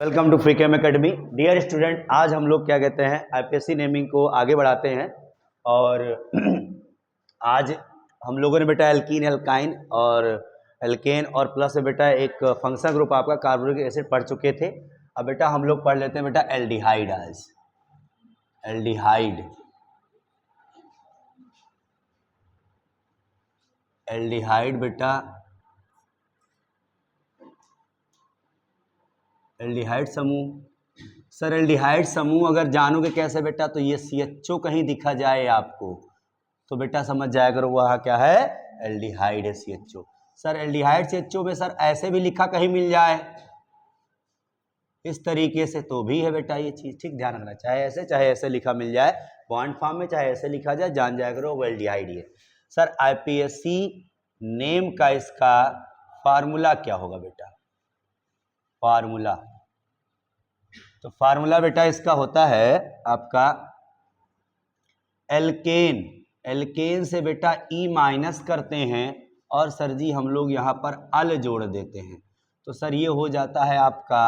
Welcome to Free Chem Academy. Dear student, आज हम लोग क्या कहते हैं आईपीएससी नेमिंग को आगे बढ़ाते हैं। और आज हम लोगों ने बेटा एल्कीन, एल्काइन और एल्केन और प्लस में बेटा एक फंक्शन ग्रुप आपका कार्बोनिक एसिड पढ़ चुके थे। अब बेटा हम लोग पढ़ लेते हैं बेटा एल्डिहाइड। आज एल्डिहाइड एल्डिहाइड बेटा एल्डिहाइड समूह। सर एल्डिहाइड समूह अगर जानोगे कैसे बेटा, तो ये CHO कहीं दिखा जाए आपको तो बेटा समझ जाया करो वह क्या है, एल्डिहाइड है CHO। सर एल्डिहाइड CHO में सर ऐसे भी लिखा कहीं मिल जाए इस तरीके से तो भी है बेटा ये चीज, ठीक ध्यान रखना। चाहे ऐसे लिखा मिल जाए बॉन्ड फॉर्म में, चाहे ऐसे लिखा जाए, जान जाया करो वो एल्डिहाइड है। सर आईपीएससी नेम का इसका फार्मूला क्या होगा बेटा? फार्मूला तो फार्मूला बेटा इसका होता है आपका एल्केन। एल्केन से बेटा E माइनस करते हैं और सर जी हम लोग यहाँ पर अल जोड़ देते हैं, तो सर ये हो जाता है आपका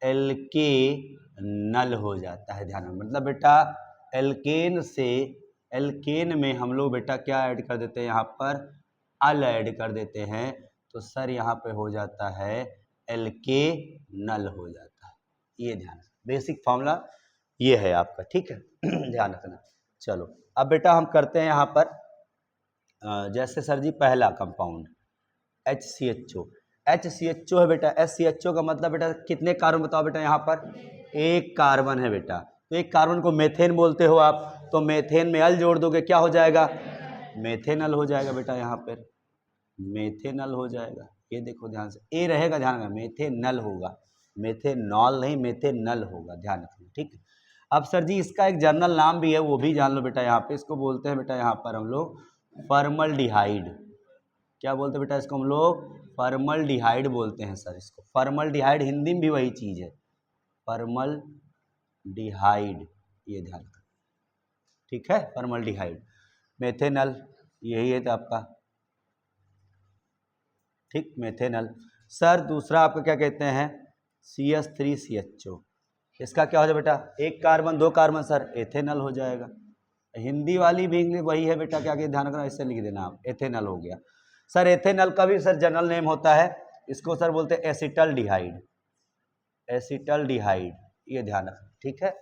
एल्के नल हो जाता है। ध्यान, मतलब बेटा एल्केन से एल्केन में हम लोग बेटा क्या ऐड कर देते हैं, यहाँ पर अल ऐड कर देते हैं, तो सर यहाँ पे हो जाता है एल्के नल हो जाता है। ये ध्यान, बेसिक फॉर्मूला ये है आपका, ठीक है ध्यान रखना। चलो अब बेटा हम करते हैं यहाँ पर जैसे सर जी पहला कंपाउंड HCHO। HCHO है बेटा। HCHO का मतलब बेटा कितने कार्बन बताओ बेटा? यहाँ पर एक कार्बन है बेटा, तो एक कार्बन को मेथेन बोलते हो आप, तो मेथेन में अल जोड़ दोगे क्या हो जाएगा? मेथेनल हो जाएगा बेटा। यहाँ पर मेथेनल हो जाएगा। ये देखो ध्यान से, ए रहेगा, ध्यान रखना, मेथेनल होगा, मेथेनॉल नहीं, मेथेनल होगा, ध्यान रखना, ठीक है। अब सर जी इसका एक जर्नल नाम भी है, वो भी जान लो बेटा। यहाँ पे इसको बोलते हैं बेटा यहाँ पर हम लोग फॉर्मल्डिहाइड। क्या बोलते हैं बेटा इसको? हम लोग फॉर्मल्डिहाइड बोलते हैं सर इसको। फॉर्मल्डिहाइड हिंदी में भी वही चीज है, फॉर्मल्डिहाइड, ये ध्यान रखना, ठीक है। फॉर्मल्डिहाइड, मेथेनल यही है तो आपका, ठीक, मेथेनल। सर दूसरा आपका क्या कहते हैं? CH3CHO। इसका क्या हो जाएगा बेटा? एक कार्बन दो कार्बन, सर एथेनल हो जाएगा। हिंदी वाली भी इंग्लिश वही है बेटा, क्या ध्यान रखना, इससे लिख देना आप, एथेनल हो गया। सर एथेनल का भी सर जनरल नेम होता है, इसको सर बोलते हैं एसिटल्डिहाइड। एसिटल्डिहाइड, ये ध्यान रखना, ठीक है।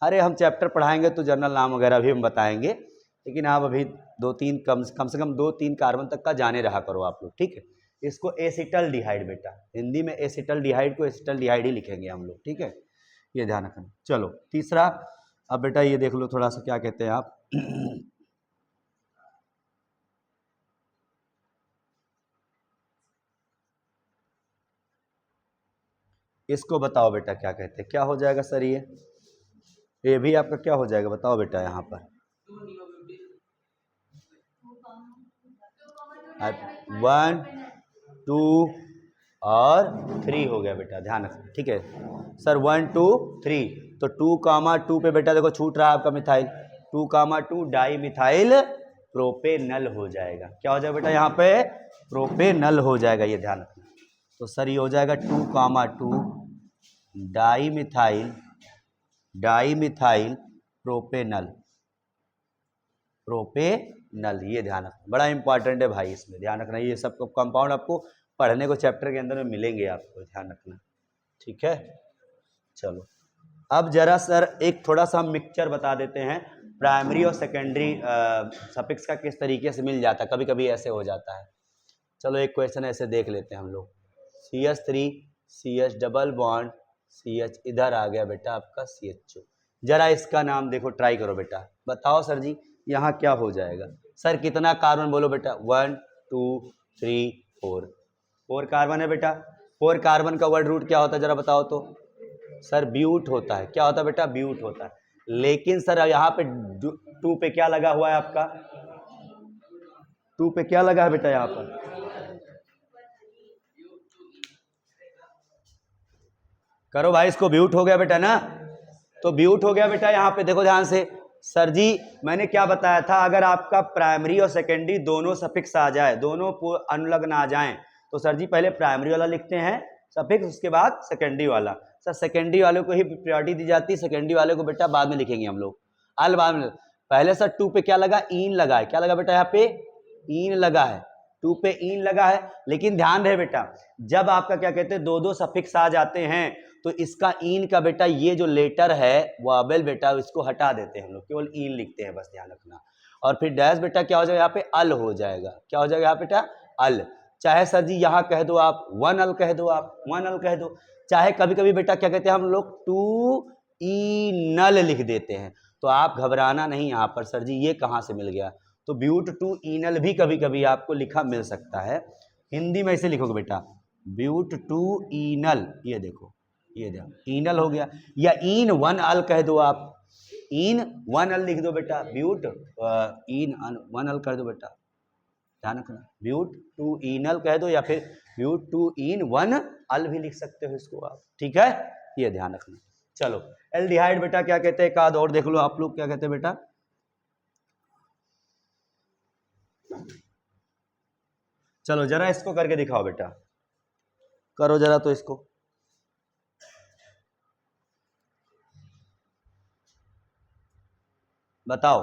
अरे हम चैप्टर पढ़ाएंगे तो जनरल नाम वगैरह भी हम बताएंगे, लेकिन आप अभी दो तीन कम से कम 2-3 कार्बन तक का जाने रहा करो आप लोग, ठीक है। इसको एसिटल्डिहाइड बेटा, हिंदी में एसिटल्डिहाइड को एसिटल्डिहाइड ही लिखेंगे हम लोग, ठीक है, ये ध्यान रखना। चलो तीसरा, अब बेटा ये देख लो थोड़ा सा, क्या कहते हैं आप इसको बताओ बेटा क्या कहते हैं, क्या हो जाएगा सर? ये भी आपका क्या हो जाएगा बताओ बेटा? यहाँ पर 1 2 और 3 हो गया बेटा, ध्यान रखना, ठीक है सर। 1 2 3, तो 2,2 पे बेटा देखो छूट रहा है आपका मिथाइल, 2,2 डाई मिथाइल प्रोपेनल हो जाएगा। क्या हो जाएगा बेटा? यहाँ पे प्रोपेनल हो जाएगा, ये ध्यान रखना। तो सर ये हो जाएगा 2,2 डाई मिथाइल प्रोपेनल, ये ध्यान रखना, बड़ा इंपॉर्टेंट है भाई, इसमें ध्यान रखना। ये सब कंपाउंड आपको पढ़ने को चैप्टर के अंदर में मिलेंगे आपको, ध्यान रखना, ठीक है। चलो अब जरा सर एक थोड़ा सा हम मिक्सचर बता देते हैं, प्राइमरी और सेकेंडरी सफिक्स का किस तरीके से मिल जाता है, कभी कभी ऐसे हो जाता है। चलो एक क्वेश्चन ऐसे देख लेते हैं हम लोग। CH3 CH double bond CH, इधर आ गया बेटा आपका CHO। जरा इसका नाम देखो, ट्राई करो बेटा, बताओ सर जी यहाँ क्या हो जाएगा? सर कितना कार्बन बोलो बेटा? 1 2 3 4 कार्बन है बेटा। 4 कार्बन का वर्ड रूट क्या होता है जरा बताओ तो? सर ब्यूट होता है। क्या होता है बेटा? ब्यूट होता है। लेकिन सर यहाँ पे 2 पे क्या लगा हुआ है आपका? 2 पे क्या लगा है बेटा यहाँ पर? करो भाई, इसको ब्यूट हो गया बेटा ना, तो ब्यूट हो गया बेटा। यहाँ पे देखो ध्यान से, सर जी मैंने क्या बताया था, अगर आपका प्राइमरी और सेकेंडरी दोनों सफिक्स आ जाए, दोनों अनुलग्न आ जाएं, तो सर जी पहले प्राइमरी वाला लिखते हैं सफिक्स, उसके बाद सेकेंडरी वाला। सर सेकेंडरी वाले को ही प्रायोरिटी दी जाती है, सेकेंडरी वाले को बेटा बाद में लिखेंगे हम लोग, अल बाद में। पहले सर 2 पे क्या लगा, ईन लगा है, क्या लगा बेटा यहाँ पे, ईन लगा है, 2 पे ईन लगा है। लेकिन ध्यान रहे बेटा, जब आपका क्या कहते हैं दो सफिक्स आ जाते हैं तो इसका ईन का बेटा ये जो लेटर है वोवेल बेटा इसको हटा देते हैं हम लोग, केवल ईन लिखते हैं, बस ध्यान रखना। और फिर डैश बेटा क्या हो जाएगा यहाँ पे, अल हो जाएगा, क्या हो जाएगा यहाँ बेटा, अल। चाहे सर जी यहाँ कह दो आप 1 अल कह दो, आप 1 अल कह दो, चाहे कभी कभी बेटा क्या कहते हैं हम लोग 2 ईनल लिख देते हैं। तो आप घबराना नहीं यहाँ पर, सर जी ये कहाँ से मिल गया, तो ब्यूट 2 ईनल भी कभी कभी आपको लिखा मिल सकता है। हिंदी में ऐसे लिखोगे बेटा, ब्यूट 2 ईनल, ये देखो, ये देखो ईनल हो गया। या ईन 1 अल कह दो आप, ईन 1 अल लिख दो बेटा, ब्यूट ईन 1 अल कर दो बेटा, ध्यान रखना, ब्यूट 2 ईनल कह दो, या फिर ब्यूट 2 ईन 1 अल भी लिख सकते हो इसको आप, ठीक है, ये ध्यान रखना। चलो एल्डिहाइड बेटा क्या कहते हैं, एक आध और देख लो आप लोग, क्या कहते हैं बेटा, चलो जरा इसको करके दिखाओ बेटा, करो जरा तो इसको, बताओ,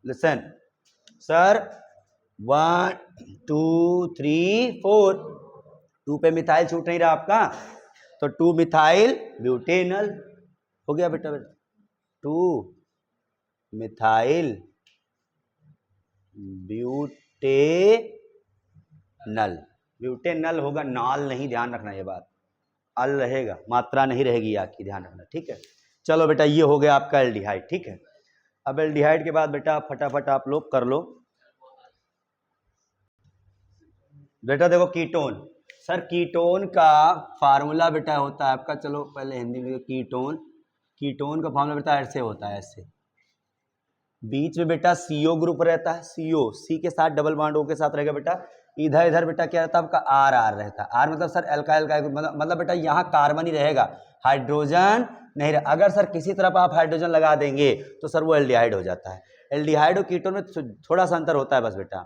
लिसन सर, 1 2 3 4, 2 पे मिथाइल छूट नहीं रहा आपका, तो 2 मिथाइल ब्यूटेनल हो गया बेटा, 2 मिथाइल ब्यूटेनल, ब्यूटेनल होगा, नाल नहीं, ध्यान रखना ये बात, अल रहेगा, मात्रा नहीं रहेगी आपकी, ध्यान रखना, ठीक है। चलो बेटा ये हो गया आपका एल्डिहाइड, ठीक है। अब एल्डिहाइड के बाद बेटा फटाफट आप लोग कर लो बेटा, देखो कीटोन, सर कीटोन का फार्मूला बेटा होता है आपका, चलो पहले हिंदी में, कीटोन, कीटोन का फार्मूला बेटा ऐसे होता है, ऐसे बीच में बेटा CO ग्रुप रहता है, CO, C के साथ डबल बॉन्ड O के साथ रहेगा बेटा, इधर इधर बेटा क्या रहता है आपका R रहता है, R मतलब सर एल्काइल ग्रुप, मतलब बेटा यहाँ कार्बन ही रहेगा, हाइड्रोजन नहीं रहे। अगर सर किसी तरफ आप हाइड्रोजन लगा देंगे तो सर वो एल्डिहाइड हो जाता है। एल्डिहाइड और कीटोन में थोड़ा सा अंतर होता है बस बेटा,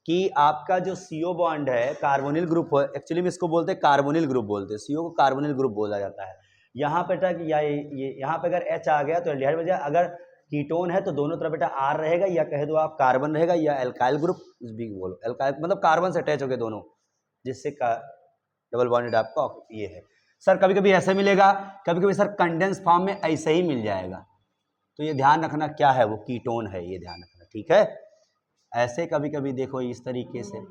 कि आपका जो CO बॉन्ड है कार्बोनिल ग्रुप हो, एक्चुअली में इसको बोलते हैं कार्बोनिल ग्रुप बोलते हैं, CO को कार्बोनिल ग्रुप बोला जाता है। यहाँ बेटा कि यहाँ पे अगर H आ गया तो एल्डिहाइड बन जाएगा, अगर कीटोन है तो दोनों तरफ बेटा R रहेगा, या कह दो आप कार्बन रहेगा, या एल्काइल ग्रुप भी बोलो, एल्काइल मतलब कार्बन से अटैच हो गए दोनों, जिससे डबल बॉन्डेड आपका ये है। सर कभी कभी ऐसे मिलेगा, कभी कभी सर कंडेंस फॉर्म में ऐसे ही मिल जाएगा, तो ये ध्यान रखना क्या है, वो कीटोन है, ये ध्यान रखना, ठीक है। ऐसे कभी कभी देखो इस तरीके से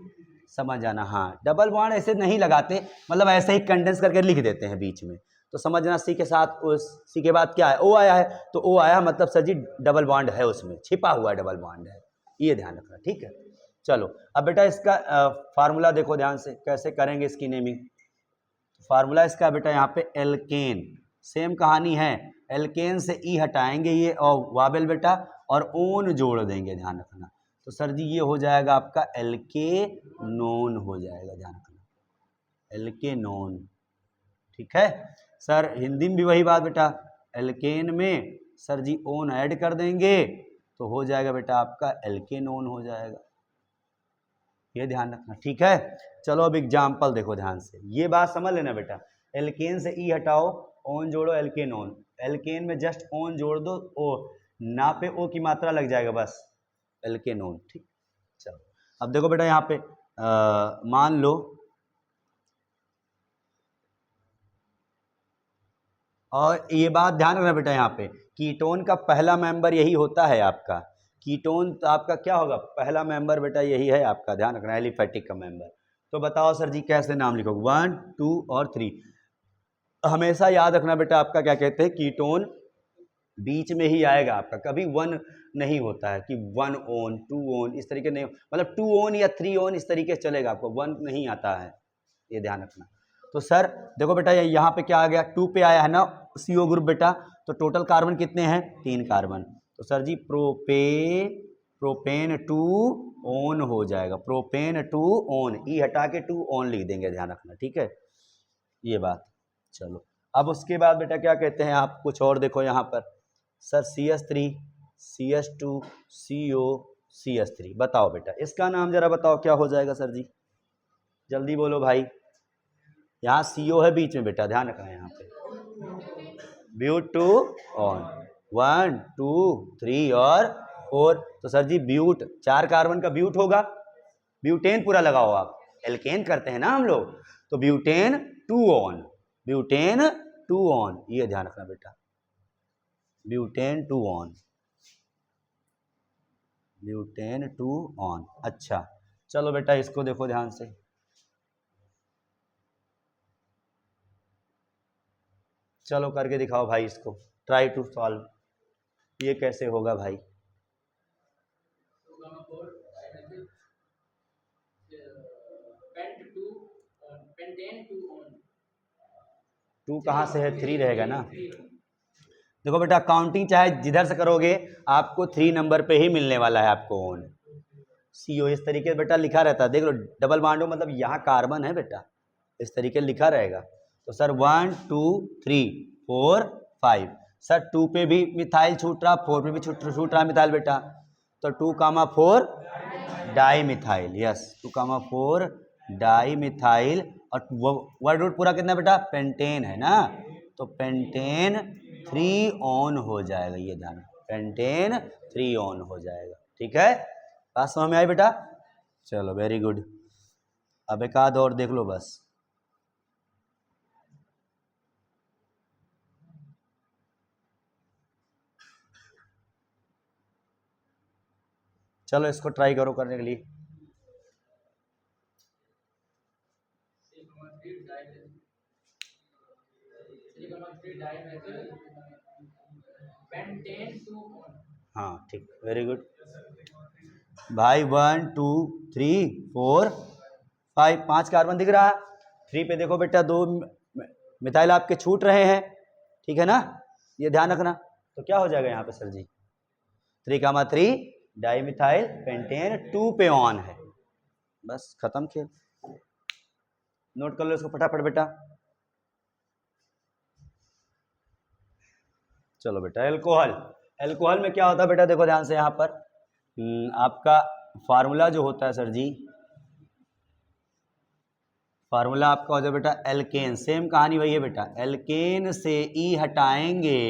समझ जाना, हाँ डबल बॉन्ड ऐसे नहीं लगाते, मतलब ऐसे ही कंडेंस करके लिख देते हैं बीच में, तो समझना C के साथ उस C के बाद क्या है, O आया है, तो O आया मतलब सर जी डबल बॉन्ड है, उसमें छिपा हुआ डबल बॉन्ड है, ये ध्यान रखना, ठीक है। चलो अब बेटा इसका फार्मूला देखो ध्यान से, कैसे करेंगे इसकी नेमिंग। फार्मूला इसका बेटा यहाँ पे एल्केन, सेम कहानी है, एल्केन से E हटाएंगे ये और वाबेल बेटा, और ओन जोड़ देंगे, ध्यान रखना, तो सर जी ये हो जाएगा आपका एल्केनोन हो जाएगा, ध्यान रखना, एल्केनोन, ठीक है। सर हिंदी में भी वही बात बेटा, एल्केन में सर जी ओन ऐड कर देंगे तो हो जाएगा बेटा आपका एल्केनोन हो जाएगा, ये ध्यान रखना, ठीक है। चलो अब एग्जाम्पल देखो ध्यान से, ये बात समझ लेना बेटा, एल्केन से E हटाओ, ओन जोड़ो, एल्केनोन, एल्केन में जस्ट ओन जोड़ दो, O ना पे O की मात्रा लग जाएगा, बस एल्केनोन, ठीक। चलो अब देखो बेटा यहाँ पे मान लो, और ये बात ध्यान रखना बेटा, यहाँ पे कीटोन का पहला मेंबर यही होता है आपका, कीटोन तो आपका क्या होगा, पहला मेंबर बेटा यही है आपका, ध्यान रखना, एलिफेटिक का मेंबर। तो बताओ सर जी कैसे नाम लिखोगे, 1 2 और 3, हमेशा याद रखना बेटा आपका क्या कहते हैं, कीटोन बीच में ही आएगा आपका, कभी 1 नहीं होता है कि 1 ओन 2 ओन इस तरीके नहीं, मतलब 2 ओन या 3 ओन इस तरीके से चलेगा, आपको 1 नहीं आता है, ये ध्यान रखना। तो सर देखो बेटा यहाँ पे क्या आ गया, 2 पे आया है ना CO ग्रुप बेटा, तो टोटल कार्बन कितने हैं, 3 कार्बन, तो सर जी प्रोपेन 2 ओन हो जाएगा, प्रोपेन 2 ओन, E हटा के 2 ओन लिख देंगे, ध्यान रखना, ठीक है, ये बात। चलो अब उसके बाद बेटा क्या कहते हैं आप, कुछ और देखो यहाँ पर, sir CH3 CH2 CO CH3, बताओ बेटा इसका नाम जरा बताओ क्या हो जाएगा सर जी, जल्दी बोलो भाई, यहाँ CO है बीच में बेटा, ध्यान रखना यहाँ पे, ब्यूट टू ऑन, 1 2 3 और 4। तो सर जी ब्यूट 4 कार्बन का ब्यूट होगा, ब्यूटेन पूरा लगाओ आप, एल्केन करते हैं ना हम लोग, तो ब्यूटेन 2 ऑन, ब्यूटेन 2 ऑन, ये ध्यान रखना बेटा, ब्यूटेन 2 ऑन, ब्यूटेन 2 ऑन। अच्छा चलो बेटा इसको देखो ध्यान से, चलो करके दिखाओ भाई इसको, ट्राई टू सॉल्व, ये कैसे होगा भाई? टू कहाँ से है, 3 रहेगा ना। देखो बेटा काउंटिंग चाहे जिधर से करोगे आपको 3 नंबर पे ही मिलने वाला है आपको ऑन, CO इस तरीके से बेटा लिखा रहता है, देख लो डबल बॉन्ड मतलब यहाँ कार्बन है बेटा, इस तरीके लिखा रहेगा। तो सर 1 2 3 4 5, सर 2 पे भी मिथाइल छूट रहा, 4 पे भी छूट रहा मिथाइल बेटा, तो 2,4 di methyl, yes 2,4 di methyl, और वर्ड रूट पूरा कितना बेटा, पेंटेन है ना, तो पेंटेन 3 ऑन हो जाएगा, ये ध्यान, पेंटेन 3 ऑन हो जाएगा। ठीक है, बात समझ में आई बेटा? चलो वेरी गुड, अब एक आध और देख लो बस। चलो इसको ट्राई करो करने के लिए। हाँ ठीक, वेरी गुड भाई, 1 2 3 4 5, 5 कार्बन दिख रहा है, 3 पे देखो बेटा 2 मिथाइल आपके छूट रहे हैं, ठीक है ना, ये ध्यान रखना। तो क्या हो जाएगा यहाँ पे सर जी, 3,3 डाई मिथाइल पेंटेन 2 पे ऑन है, बस खत्म खेल, नोट कर लो इसको फटाफट बेटा। चलो बेटा एल्कोहल, एल्कोहल में क्या होता है बेटा, देखो ध्यान से यहाँ पर आपका फार्मूला जो होता है सर जी, फार्मूला आपका हो जाए बेटा एल्केन, सेम कहानी वही है बेटा, एल्केन से ई हटाएंगे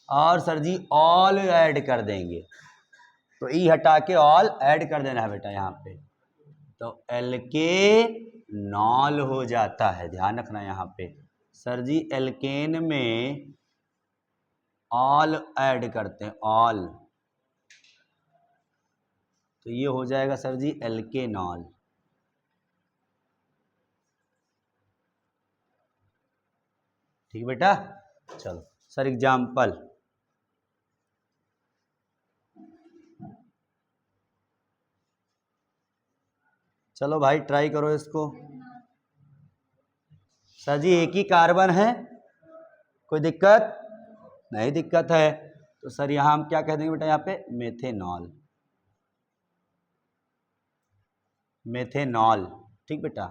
और सर जी ऑल ऐड कर देंगे, तो ई हटा के ऑल ऐड कर देना है बेटा यहाँ पे, तो एल्के नॉल हो जाता है, ध्यान रखना यहाँ पे सर जी, एल्केन में ऑल ऐड करते हैं, ऑल, तो ये हो जाएगा सर जी एल्केनॉल। ठीक बेटा, चलो सर एग्जाम्पल, चलो भाई ट्राई करो इसको। सर जी एक ही कार्बन है, कोई दिक्कत नहीं, दिक्कत है तो सर यहाँ हम क्या कह देंगे बेटा, यहाँ पे मेथेनॉल, मेथेनॉल, ठीक बेटा,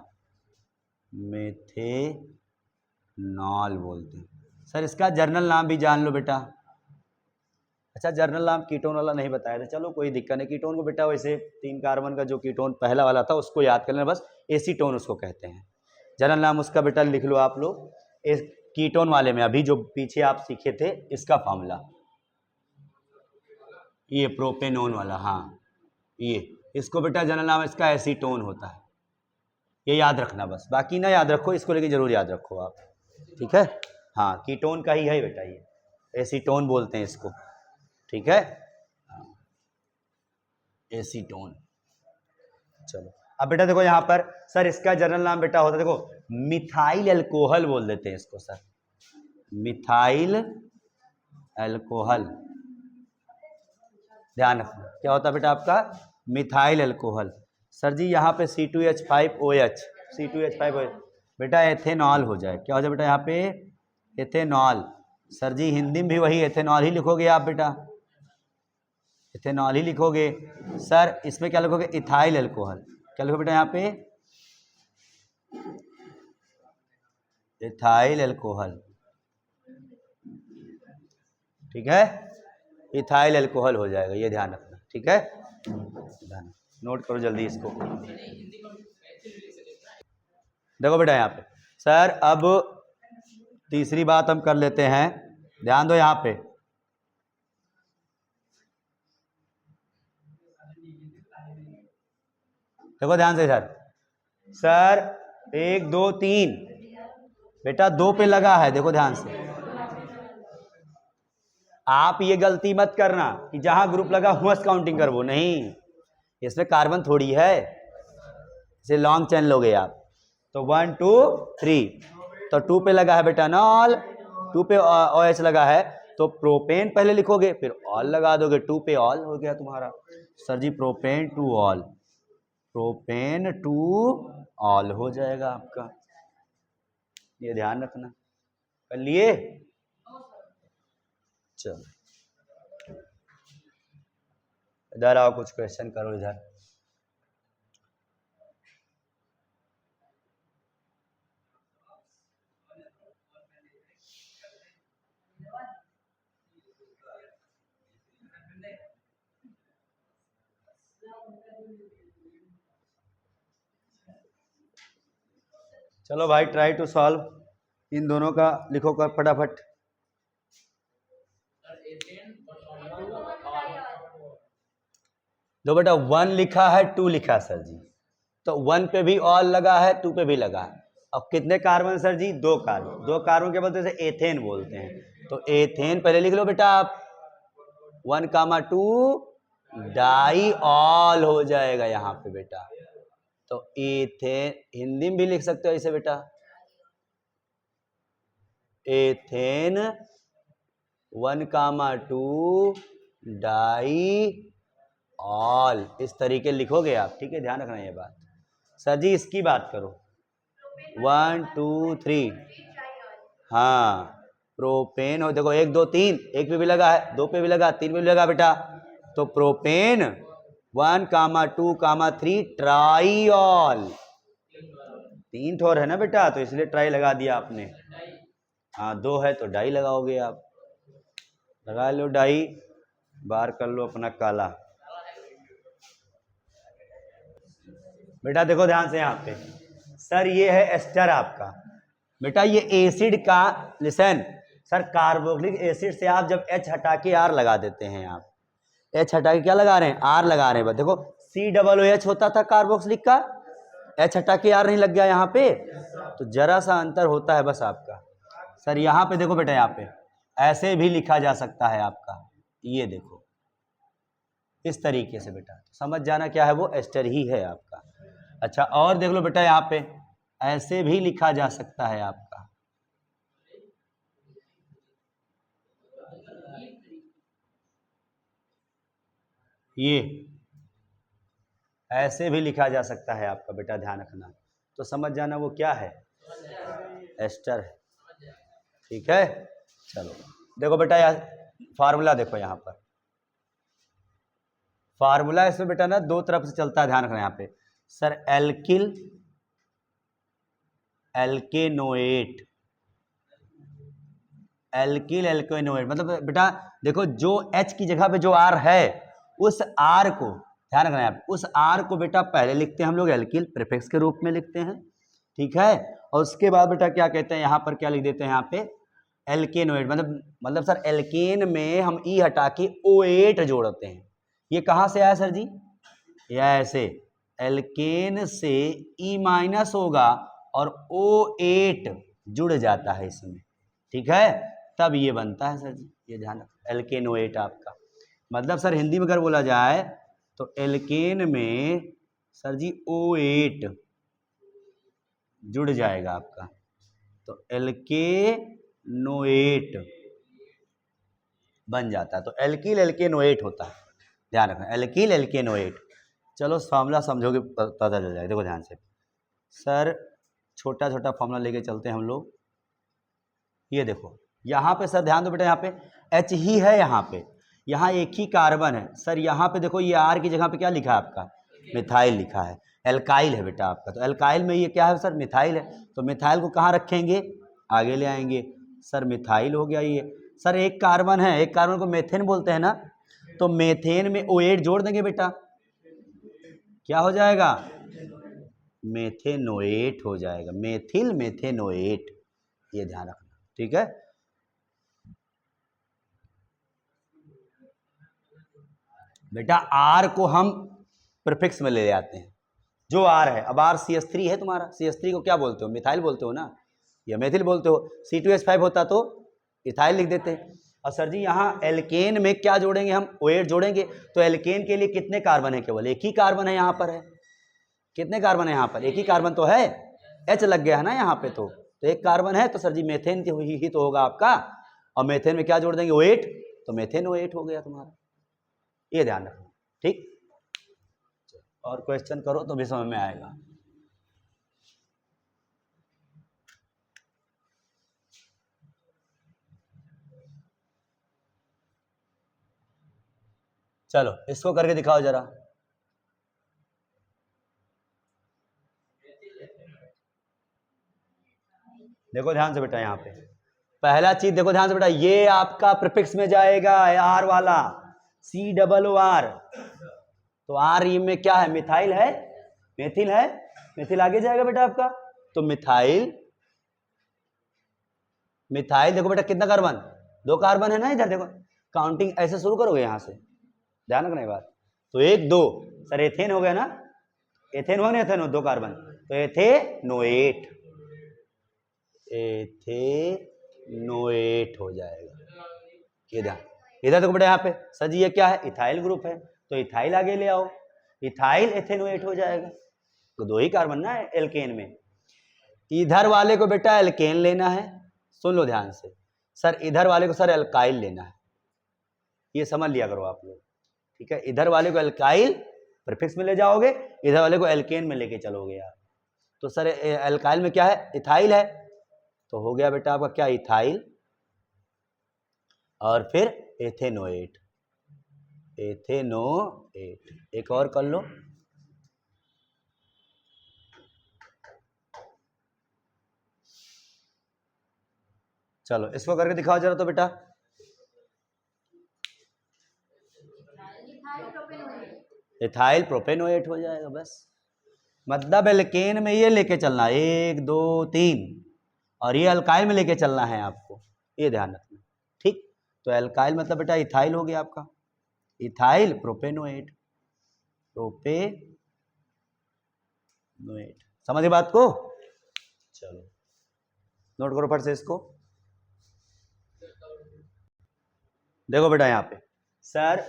मेथेनॉल बोलते हैं। सर इसका जर्नल नाम भी जान लो बेटा, अच्छा जर्नल नाम कीटोन वाला नहीं बताया था, चलो कोई दिक्कत नहीं, कीटोन को बेटा वैसे 3 कार्बन का जो कीटोन पहला वाला था उसको याद कर लेना बस, एसीटोन उसको कहते हैं, जर्नल नाम उसका बेटा लिख लो आप लोग, इस कीटोन वाले में अभी जो पीछे आप सीखे थे इसका फार्मूला, ये प्रोपेनोन वाला, हाँ ये, इसको बेटा जनरल नाम इसका एसीटोन होता है, ये याद रखना बस, बाकी ना याद रखो, इसको लेके जरूर याद रखो आप, ठीक है, हाँ कीटोन का ही है बेटा, ये एसीटोन बोलते हैं इसको, ठीक है, एसीटोन। चलो अब बेटा देखो यहाँ पर सर इसका जनरल नाम बेटा होता है, देखो मिथाइल अल्कोहल बोल देते हैं इसको सर, मिथाइल अल्कोहल, ध्यान रखना क्या होता है बेटा आपका, मिथाइल अल्कोहल। सर जी यहाँ पे C2H5OH, C2H5OH बेटा एथेनॉल हो जाए, क्या हो जाए बेटा यहाँ पे एथेनॉल, सर जी हिंदी में भी वही एथेनॉल ही लिखोगे आप बेटा, एथेनॉल ही लिखोगे। सर इसमें क्या लिखोगे, इथाइल अल्कोहल, क्या लिखोगे बेटा यहाँ पे, इथाइल अल्कोहल, ठीक है, इथाइल अल्कोहल हो जाएगा, ये ध्यान रखना, ठीक है, ध्यान नोट करो जल्दी इसको। देखो बेटा यहाँ पे सर अब तीसरी बात हम कर लेते हैं, ध्यान दो यहाँ पे। देखो ध्यान से सर 1 2 3 बेटा 2 पे लगा है, देखो ध्यान से। आप ये गलती मत करना कि जहां ग्रुप लगा हुआ काउंटिंग कर, वो नहीं, इसमें कार्बन थोड़ी है, इसे लॉन्ग चेन लोगे आप। तो 1 2 3, तो 2 पे लगा है बेटा नॉल, 2 पे OH लगा है, तो प्रोपेन पहले लिखोगे फिर ऑल लगा दोगे, 2 पे ऑल हो गया तुम्हारा। Sir ji propan two ol, propan two ol हो जाएगा आपका, ये ध्यान रखना। कर लिए? चलो इधर आओ, कुछ क्वेश्चन करो इधर। चलो भाई ट्राई टू सॉल्व, इन दोनों का लिखो कर फटाफट। दो बेटा 1 लिखा है 2 लिखा है सर जी, तो 1 पे भी ऑल लगा है 2 पे भी लगा है। अब कितने कार्बन सर जी? 2 कार्बन, 2 कार्बन के बोलते हैं एथेन बोलते हैं, तो एथेन पहले लिख लो बेटा आप, 1,2 डाई ऑल हो जाएगा यहाँ पे बेटा। तो एथेन हिंदी में भी लिख सकते हो ऐसे बेटा, एथेन 1,2 डाई ऑल, इस तरीके लिखोगे आप, ठीक है, ध्यान रखना ये बात। सर जी इसकी बात करो, 1 2 3, हाँ प्रोपेन हो, देखो 1 2 3, 1 पे भी लगा है, 2 पे भी लगा, 3 पे भी लगा बेटा, तो प्रोपेन 1,2, 3 ट्राईऑल, 3 ठोर है ना बेटा, तो इसलिए ट्राई लगा दिया आपने। हाँ 2 है तो डाई लगाओगे आप, लगा लो डाई, बाहर कर लो अपना काला। बेटा देखो ध्यान से यहाँ पे, सर ये है एस्टर आपका, बेटा ये एसिड का, लिसन सर, कार्बोक्सिलिक एसिड से आप जब H हटा के R लगा देते हैं, आप H हटा के क्या लगा रहे हैं? R लगा रहे हैं। देखो COOH होता था कार्बोक्सिलिक का, H हटा के R नहीं लग गया यहाँ पे, तो जरा सा अंतर होता है बस आपका। सर यहाँ पे देखो बेटा, यहाँ पे ऐसे भी लिखा जा सकता है आपका, ये देखो इस तरीके से बेटा, समझ जाना क्या है, वो एस्टर ही है आपका। अच्छा और देख लो बेटा, यहाँ पे ऐसे भी लिखा जा सकता है आपका, ये ऐसे भी लिखा जा सकता है आपका बेटा, ध्यान रखना। तो समझ जाना वो क्या है, एस्टर है, ठीक है। चलो देखो बेटा, यार फार्मूला देखो यहाँ पर, फार्मूला इसमें बेटा ना 2 तरफ से चलता है, ध्यान रखना यहाँ पे। Sir alkyl alkanoate, alkyl alkanoate मतलब बेटा देखो, जो H की जगह पे जो R है, उस R को ध्यान रखना है, उस R को बेटा पहले लिखते हैं हम लोग एल्किल, प्रीफिक्स के रूप में लिखते हैं, ठीक है। और उसके बाद बेटा क्या कहते हैं, यहाँ पर क्या लिख देते हैं, यहाँ पे एल्केनोएट, मतलब सर एल्केन में हम E हटा के O8 जोड़ते हैं। ये कहाँ से आया सर जी? या ऐसे एल्केन से E- होगा और O8 जुड़ जाता है इसमें, ठीक है, तब ये बनता है सर जी, ये ध्यान रखो, एल्केनोएट आपका। मतलब सर हिंदी में अगर बोला जाए तो एल्केन में सर जी O8 जुड़ जाएगा आपका, तो एल्केनोएट बन जाता है, तो एल्किल एल्केनोएट होता है, ध्यान रखना, एल्किल एल्केनोएट। चलो फॉर्मूला समझोगे पता चल जाएगा, देखो ध्यान से सर, छोटा छोटा फॉर्मूला लेके चलते हैं हम लोग। ये देखो यहाँ पे सर ध्यान दो बेटा, यहाँ पे H ही है, यहाँ एक ही कार्बन है सर, यहाँ पे देखो ये R की जगह पे क्या लिखा है आपका, मिथाइल लिखा है, एल्काइल है बेटा आपका, तो एल्काइल में ये क्या है सर, मिथाइल है, तो मिथाइल को कहाँ रखेंगे, आगे ले आएंगे, सर मिथाइल हो गया ये। सर एक कार्बन है, एक कार्बन को मेथेन बोलते हैं ना, तो मेथेन में O8 जोड़ देंगे बेटा, क्या हो जाएगा, मेथेनोएट हो जाएगा, मेथिल मेथेनोएट, ये ध्यान रखना, ठीक है। बेटा आर को हम प्रीफिक्स में ले आते हैं, जो आर है। अब आर CH3 है तुम्हारा, CH3 को क्या बोलते हो? मिथाइल बोलते हो ना, या मेथिल बोलते हो। C2H5 होता तो इथाइल लिख देते हैं। और सर जी यहाँ एल्केन में क्या जोड़ेंगे हम? OH जोड़ेंगे। तो एल्केन के लिए कितने कार्बन है? केवल एक ही कार्बन है यहाँ पर है। कितने कार्बन है यहाँ पर? एक ही कार्बन तो है, H लग गया है ना यहाँ पे, तो एक कार्बन है। तो सर जी मेथेन ही तो होगा आपका। और मेथेन में क्या जोड़ देंगे? OH, तो मेथेन OH हो गया तुम्हारा। ये ध्यान रखना, ठीक। और क्वेश्चन करो तो भी समझ में आएगा। चलो इसको करके दिखाओ जरा। देखो ध्यान से बेटा, यहाँ पे पहला चीज देखो ध्यान से बेटा, ये आपका प्रीफिक्स में जाएगा आर वाला, COOR। तो आर में क्या है? मिथाइल है, मेथिल है, मेथिल आगे जाएगा बेटा आपका। तो मिथाइल, मिथाइल देखो बेटा कितना कार्बन? 2 कार्बन है ना इधर, देखो काउंटिंग ऐसे शुरू करोगे यहाँ से, ध्यान रखना ये बात। तो 1 2 सर एथेन हो गया ना, एथेन हो ना, एथेन 2 कार्बन, तो एथेनोएट, एथेनोएट हो जाएगा। ये ध्यान, इधर देखो बेटा यहाँ पे सर जी ये क्या है? इथाइल ग्रुप है, तो इथाइल आगे ले आओ, इथाइल एथेनोएट हो जाएगा। तो 2 ही कार्बन ना एल्केन में। इधर वाले को बेटा एल्केन लेना है, सुन लो ध्यान से। सर इधर वाले को सर एल्काइल लेना है, ये समझ लिया करो आप लोग, ठीक है। इधर वाले को एल्काइल प्रीफिक्स में ले जाओगे, इधर वाले को एल्केन में लेके चलोगे यार। तो सर एल्काइल में क्या है? इथाइल है, तो हो गया बेटा आपका क्या? इथाइल, और फिर एथेनोएट, एथेनोएट। एक और कर लो, चलो इसको करके दिखाओ जरा तो बेटा। इथाइल प्रोपेनोएट हो जाएगा बस। मतलब एल्केन में ये लेके चलना 1 2 3, और ये अल्काइल में लेके चलना है आपको, ये ध्यान रखना, ठीक। तो एल्काइल मतलब बेटा इथाइल हो गया आपका, इथाइल प्रोपेनोएट, प्रोपेनोएट। समझे बात को? चलो नोट करो फट से इसको। देखो बेटा यहाँ पे सर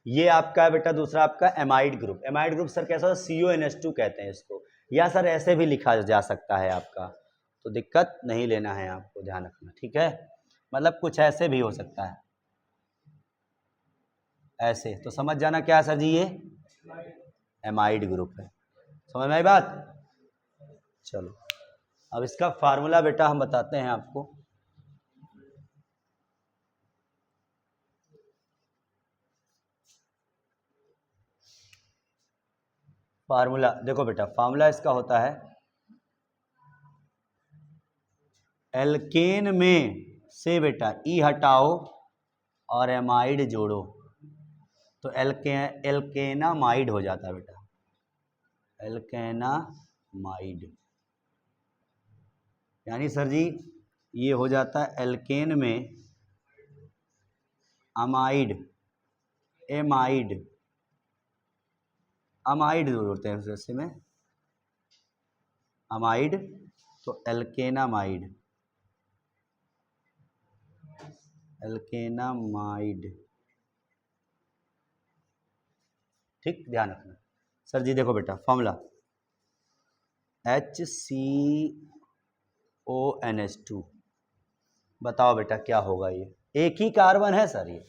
ये आपका है बेटा दूसरा आपका amide group. Amide group sir कैसा होता है? CONH2 कहते हैं इसको, या सर ऐसे भी लिखा जा सकता है आपका, तो दिक्कत नहीं लेना है आपको, ध्यान रखना, ठीक है। मतलब कुछ ऐसे भी हो सकता है, ऐसे तो समझ जाना क्या है सर जी, ये एमाइड ग्रुप है। समझ में आई बात? चलो अब इसका फार्मूला बेटा हम बताते हैं आपको। फार्मूला देखो बेटा, फार्मूला इसका होता है एल्केन में से बेटा ई हटाओ और एमाइड जोड़ो, तो एल्केनामाइड हो जाता है बेटा, एल्केनामाइड। यानी सर जी ये हो जाता है एल्केन में अमाइड, एमाइड, अमाइड जोड़ते हैं जैसे में अमाइड, तो एल्केनामाइड, एल्केनामाइड, ठीक। ध्यान रखना सर जी, देखो बेटा फॉर्मूला HCONH2। बताओ बेटा क्या होगा? ये एक ही कार्बन है सर, ये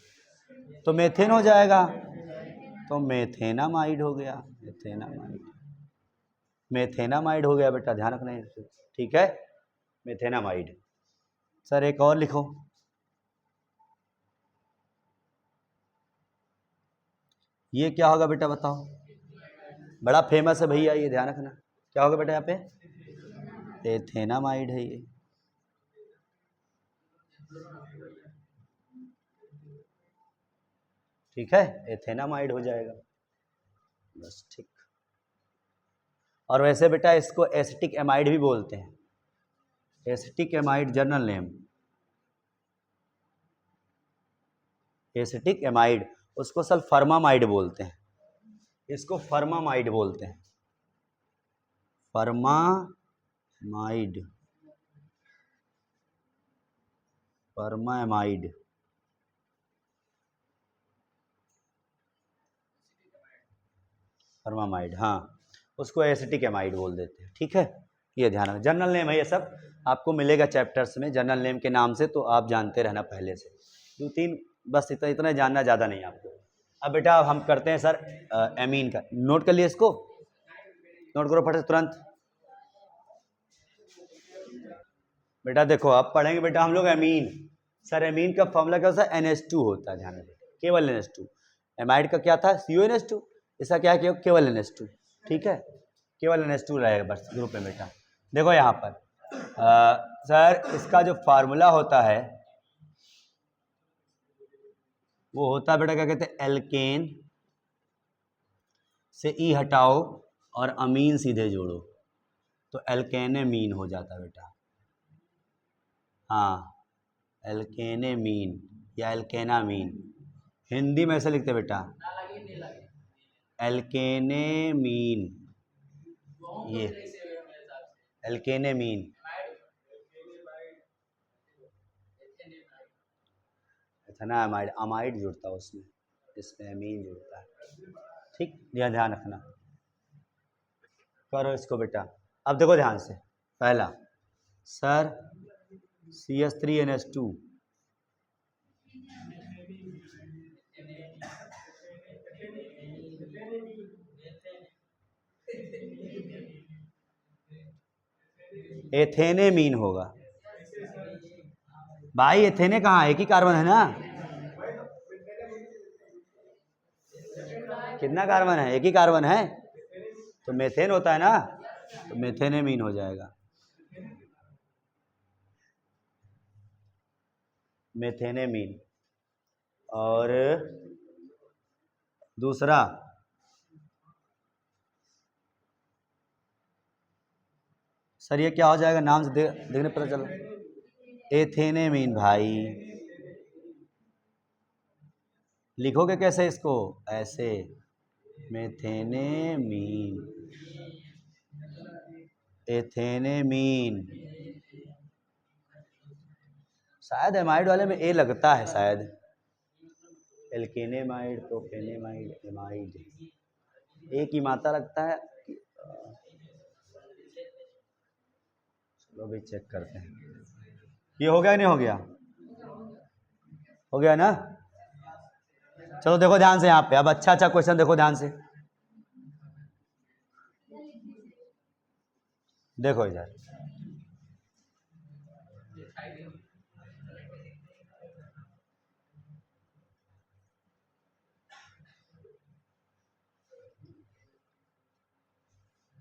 तो मेथेन हो जाएगा, तो मेथेनामाइड हो गया, मेथेनामाइड, मेथेनामाइड हो गया बेटा, ध्यान रखना, ठीक है, मेथेनामाइड। सर एक और लिखो, ये क्या होगा बेटा बताओ? बड़ा फेमस है भैया, ये ध्यान रखना, क्या होगा बेटा यहाँ पे? एथेनामाइड है ये, ठीक है, एथेनामाइड हो जाएगा बस, ठीक। और वैसे बेटा इसको एसिटिक एमाइड भी बोलते हैं, acetic amide general name, acetic amide, उसको सल्फरमामाइड बोलते हैं, इसको फर्मामाइड बोलते हैं, फर्मामाइड, फर्मामाइड, फर्मामाइड, हाँ उसको एसिटिक एमाइड बोल देते हैं। ठीक है, ये ध्यान रखना, जनरल नेम है ये सब, आपको मिलेगा चैप्टर्स में जनरल नेम के नाम से, तो आप जानते रहना पहले से, 2-3 बस इतना जानना, ज़्यादा नहीं आपको। अब बेटा हम करते हैं सर एमीन का, नोट कर लिए इसको, नोट करो फट से तुरंत। बेटा देखो आप पढ़ेंगे बेटा हम लोग एमीन, सर एमीन का फॉर्मूला क्या होता है, NH2 होता है, ध्यान रखिए केवल NH2। एमाइड का क्या था, CuNH2, इसका क्या है केवल NH2। ठीक है, केवल NH2 रहेगा बस ग्रुप में बेटा। देखो यहाँ पर सर इसका जो फार्मूला होता है वो होता है बेटा क्या कहते हैं, एल्केन से ई हटाओ और अमीन सीधे जोड़ो, तो एल्केनेमीन हो जाता है बेटा। हाँ एल्केनेमीन या एल्केनामीन, हिंदी में ऐसे लिखते बेटा एल्केनेमीन, ये एल्केनेमीन, एथेनामाइड, अमाइड जुड़ता है उसमें, इसमें अमीन जुड़ता है। ठीक, यह ध्यान रखना, करो इसको बेटा। अब देखो ध्यान से, पहला सर CH3NH2, एथेनेमीन होगा भाई, एथेने कहाँ है, एक ही कार्बन है ना, कितना कार्बन है, एक ही कार्बन है, तो मेथेन होता है ना, तो मेथेनेमीन हो जाएगा, मेथेनेमीन। और दूसरा सर ये क्या हो जाएगा, नाम से देखने पता चला, एथेनेमीन। भाई लिखोगे कैसे इसको, ऐसे मेथेनेमीन, एथेनेमीन, शायद एमाइड वाले में ए लगता है शायद, एल्केनेमाइड, प्रोपेनेमाइड, एमाइड, ए की मात्रा लगता है, चलो भी चेक करते हैं, ये हो गया नहीं हो गया, हो गया ना। चलो देखो ध्यान से यहाँ पे, अब अच्छा अच्छा क्वेश्चन देखो ध्यान से, देखो इधर,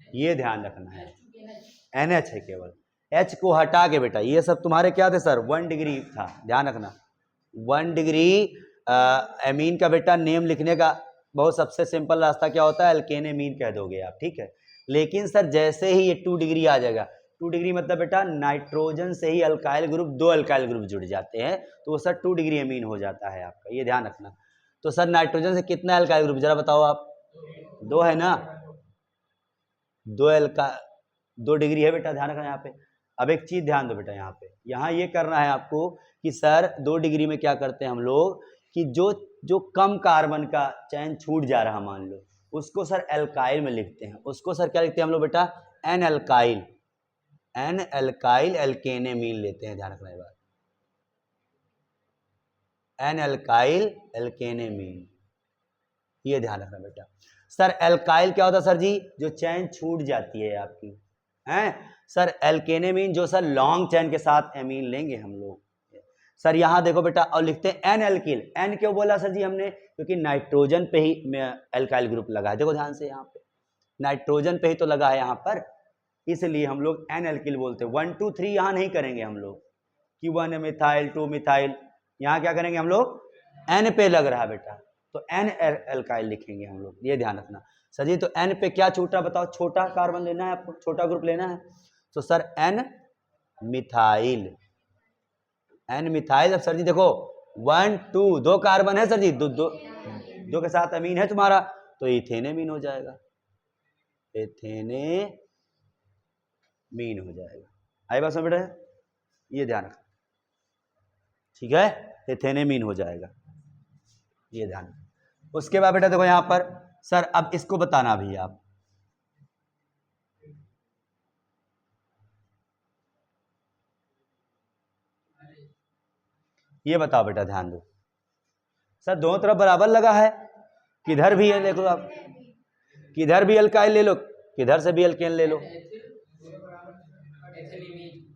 ये ध्यान रखना है, NH है केवल, H को हटा के बेटा, ये सब तुम्हारे क्या थे सर, 1 डिग्री था, ध्यान रखना 1 डिग्री एमीन का बेटा नेम लिखने का बहुत सबसे सिंपल रास्ता क्या होता है, एल्केनेमीन कह दोगे आप, ठीक है। लेकिन सर जैसे ही ये 2 डिग्री आ जाएगा, 2 डिग्री मतलब बेटा नाइट्रोजन से ही अल्काइल ग्रुप, 2 अल्काइल ग्रुप जुड़ जाते हैं, तो वो सर 2 डिग्री एमीन हो जाता है आपका, ये ध्यान रखना। तो सर नाइट्रोजन से कितना अल्काइल ग्रुप जरा बताओ आप, 2 है ना, 2 डिग्री है बेटा, ध्यान रखना यहाँ पे। अब एक चीज ध्यान दो बेटा, यहाँ पे यहाँ ये करना है आपको कि सर 2 डिग्री में क्या करते हैं हम लोग कि जो कम कार्बन का चैन छूट जा रहा मान लो, उसको सर एल्काइल में लिखते हैं, उसको सर क्या लिखते हैं हम लोग बेटा, एन एल्काइल, एन एल्काइल एल्केनेमीन लेते हैं, ध्यान रखना ये बात, एन एल्काइल एल्केनेमीन, ये ध्यान रखना बेटा। सर एल्काइल क्या होता है सर जी, जो चैन छूट जाती है आपकी, हैं सर एल्केनेमीन जो सर लॉन्ग चैन के साथ एमीन लेंगे हम लोग। सर यहाँ देखो बेटा, और लिखते हैं एन एल्किल, एन क्यों बोला सर जी हमने, क्योंकि नाइट्रोजन पे ही एल्काइल ग्रुप लगा है, देखो ध्यान से यहाँ पे नाइट्रोजन पे ही तो लगा है यहाँ पर, इसलिए हम लोग एन एल्किल बोलते हैं। 1 2 3 यहाँ नहीं करेंगे हम लोग कि 1 मिथाइल 2 मिथाइल, यहाँ क्या करेंगे हम लोग, एन पे लग रहा है बेटा, तो एन एल्काइल लिखेंगे हम लोग, ये ध्यान रखना। सर जी तो एन पे क्या छूटा बताओ, छोटा कार्बन लेना है आपको, छोटा ग्रुप लेना है, तो sir N methyl, N methyl. अब सर जी देखो 1 2 2 कार्बन है सर जी, दो दो दो के साथ अमीन है तुम्हारा, तो इथेनेमीन हो जाएगा, इथेनेमीन हो जाएगा। आई बात समझ बेटा, ये ध्यान रखना, ठीक है, इथेनेमीन हो जाएगा, ये ध्यान। उसके बाद बेटा देखो यहां पर सर, अब इसको बताना भी आप, ये बताओ बेटा, ध्यान दो सर, दोनों तरफ बराबर लगा है, किधर भी है देखो आप, किधर भी अल्काइल ले लो, किधर से भी अल्केन ले लो।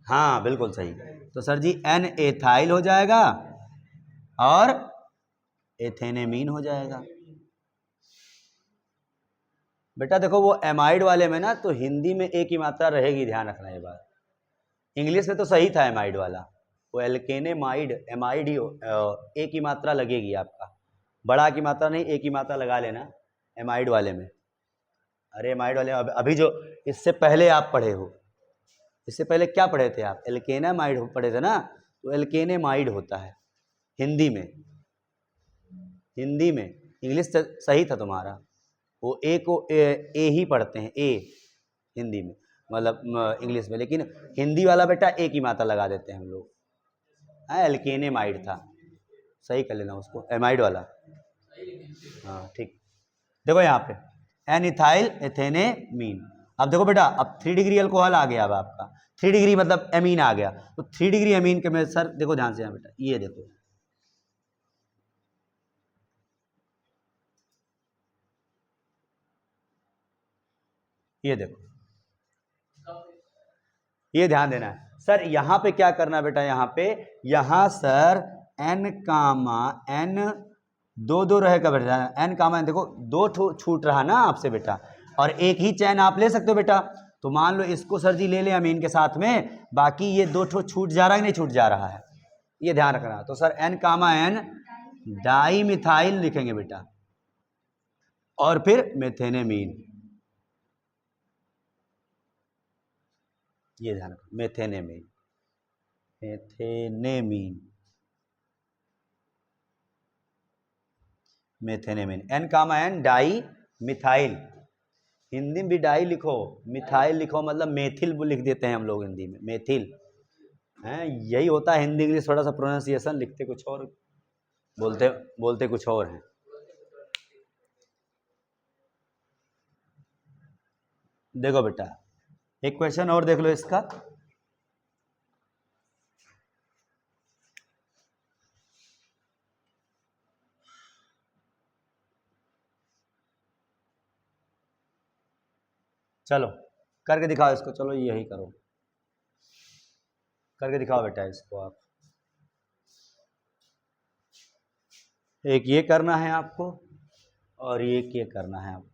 हाँ बिल्कुल सही, तो सर जी एन एथाइल हो जाएगा और एथेनेमीन हो जाएगा। बेटा देखो वो एमाइड वाले में ना तो हिंदी में एक ही मात्रा रहेगी, ध्यान रखना ये बात, इंग्लिश में तो सही था एमाइड वाला, वो एल्केनेमाइड एमाइड ही एक ही मात्रा लगेगी आपका, बड़ा की मात्रा नहीं, एक ही मात्रा लगा लेना एमाइड वाले में। अरे एमाइड वाले अभी जो इससे पहले आप पढ़े हो, इससे पहले क्या पढ़े थे आप, एल्केनामाइड पढ़े थे ना, तो एल्केनेमाइड होता है हिंदी में, हिंदी में, इंग्लिश सही था तुम्हारा, वो ए को ए ही पढ़ते हैं, ए हिंदी में, मतलब इंग्लिश में, लेकिन हिंदी वाला बेटा एक ही मात्रा लगा देते हैं हम लोग। हाँ एल्केनेमाइड था, सही कर लेना उसको, एमाइड वाला, हाँ ठीक। देखो यहाँ पे एन इथाइल एथेनेमीन, अब देखो बेटा, अब 3 डिग्री अल्कोहल आ गया, अब आपका 3 डिग्री मतलब एमीन आ गया, तो 3 डिग्री एमीन के में सर देखो ध्यान से यहाँ बेटा, ये देखो, ये देखो, ये ध्यान देना है सर, यहां पे क्या करना बेटा, यहां पे, यहां सर एन कामा एन दो दो रहेगा बेटा, एन कामा एन देखो दो छूट रहा ना आपसे बेटा, और एक ही चैन आप ले सकते हो बेटा, तो मान लो इसको सर जी ले ले अमीन के साथ में, बाकी ये दो छूट जा रहा है, नहीं छूट जा रहा है, ये ध्यान रखना। तो सर एन कामा एन डाई मिथाइल लिखेंगे बेटा, और फिर मेथेनेमीन, ये ध्यान रखो, मेथेनेमीन, मेथेनेमीन, मेथेनेमीन, एन कामा एन डाई मिथाइल, हिंदी में भी डाई लिखो, मिथाइल लिखो, मतलब मेथिल लिख देते हैं हम लोग हिंदी में, मेथिल है, यही होता है हिंदी इंग्लिश थोड़ा सा प्रोनाउंसिएशन, लिखते कुछ और, बोलते बोलते कुछ और हैं। देखो बेटा एक क्वेश्चन और देख लो इसका, चलो करके दिखाओ इसको, चलो यही करो, करके दिखाओ बेटा इसको आप, एक ये करना है आपको और एक ये करना है आपको,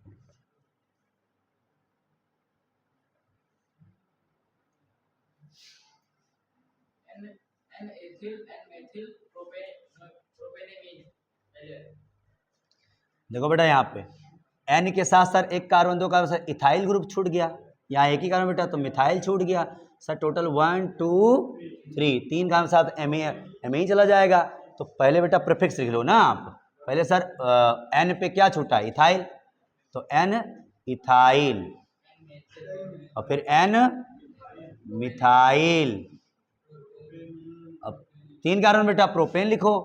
देखो बेटा यहाँ पे एन के साथ सर एक कार्बन दो कार्बन, सर इथाइल ग्रुप छूट गया, यहाँ एक ही कार्बन बेटा तो मिथाइल छूट गया, सर टोटल 1 2 3 तीन कार्बन साथ एमीन चला जाएगा, तो पहले बेटा प्रीफिक्स लिख लो ना आप, पहले सर एन पे क्या छूटा, इथाइल, तो एन इथाइल, और फिर एन मिथाइल, अब तीन कार्बन बेटा प्रोपेन लिखो,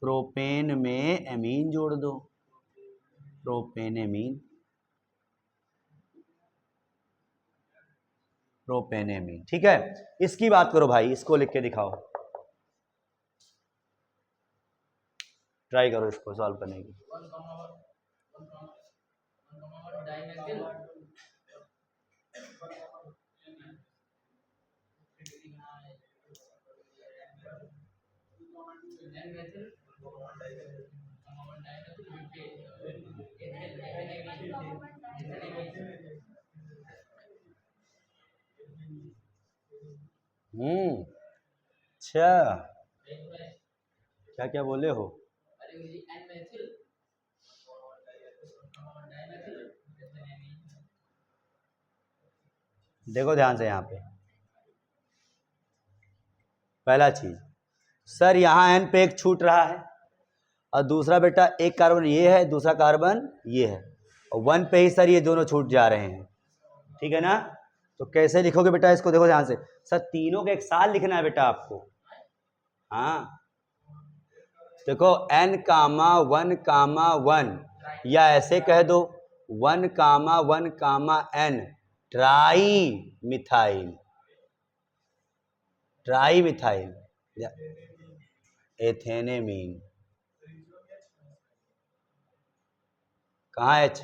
प्रोपेन में एमीन जोड़ दो, प्रोपेनेमीन, प्रोपेनेमीन, ठीक है। इसकी बात करो भाई, इसको लिख के दिखाओ, ट्राई करो इसको सॉल्व करने की, अच्छा क्या क्या बोले हो, देखो ध्यान से यहाँ पे, पहला चीज सर यहाँ एन पे एक छूट रहा है और दूसरा बेटा एक कार्बन ये है, दूसरा कार्बन ये है, और 1 पे ही सर ये दोनों छूट जा रहे हैं, ठीक है ना। तो कैसे लिखोगे बेटा इसको, देखो ध्यान से। सर तीनों का एक साथ लिखना है बेटा आपको। हाँ देखो n कामा 1 कामा 1, या ऐसे कह दो 1 comma 1 comma n, tri methyl, tri methyl ethanamine. कहाँ एच,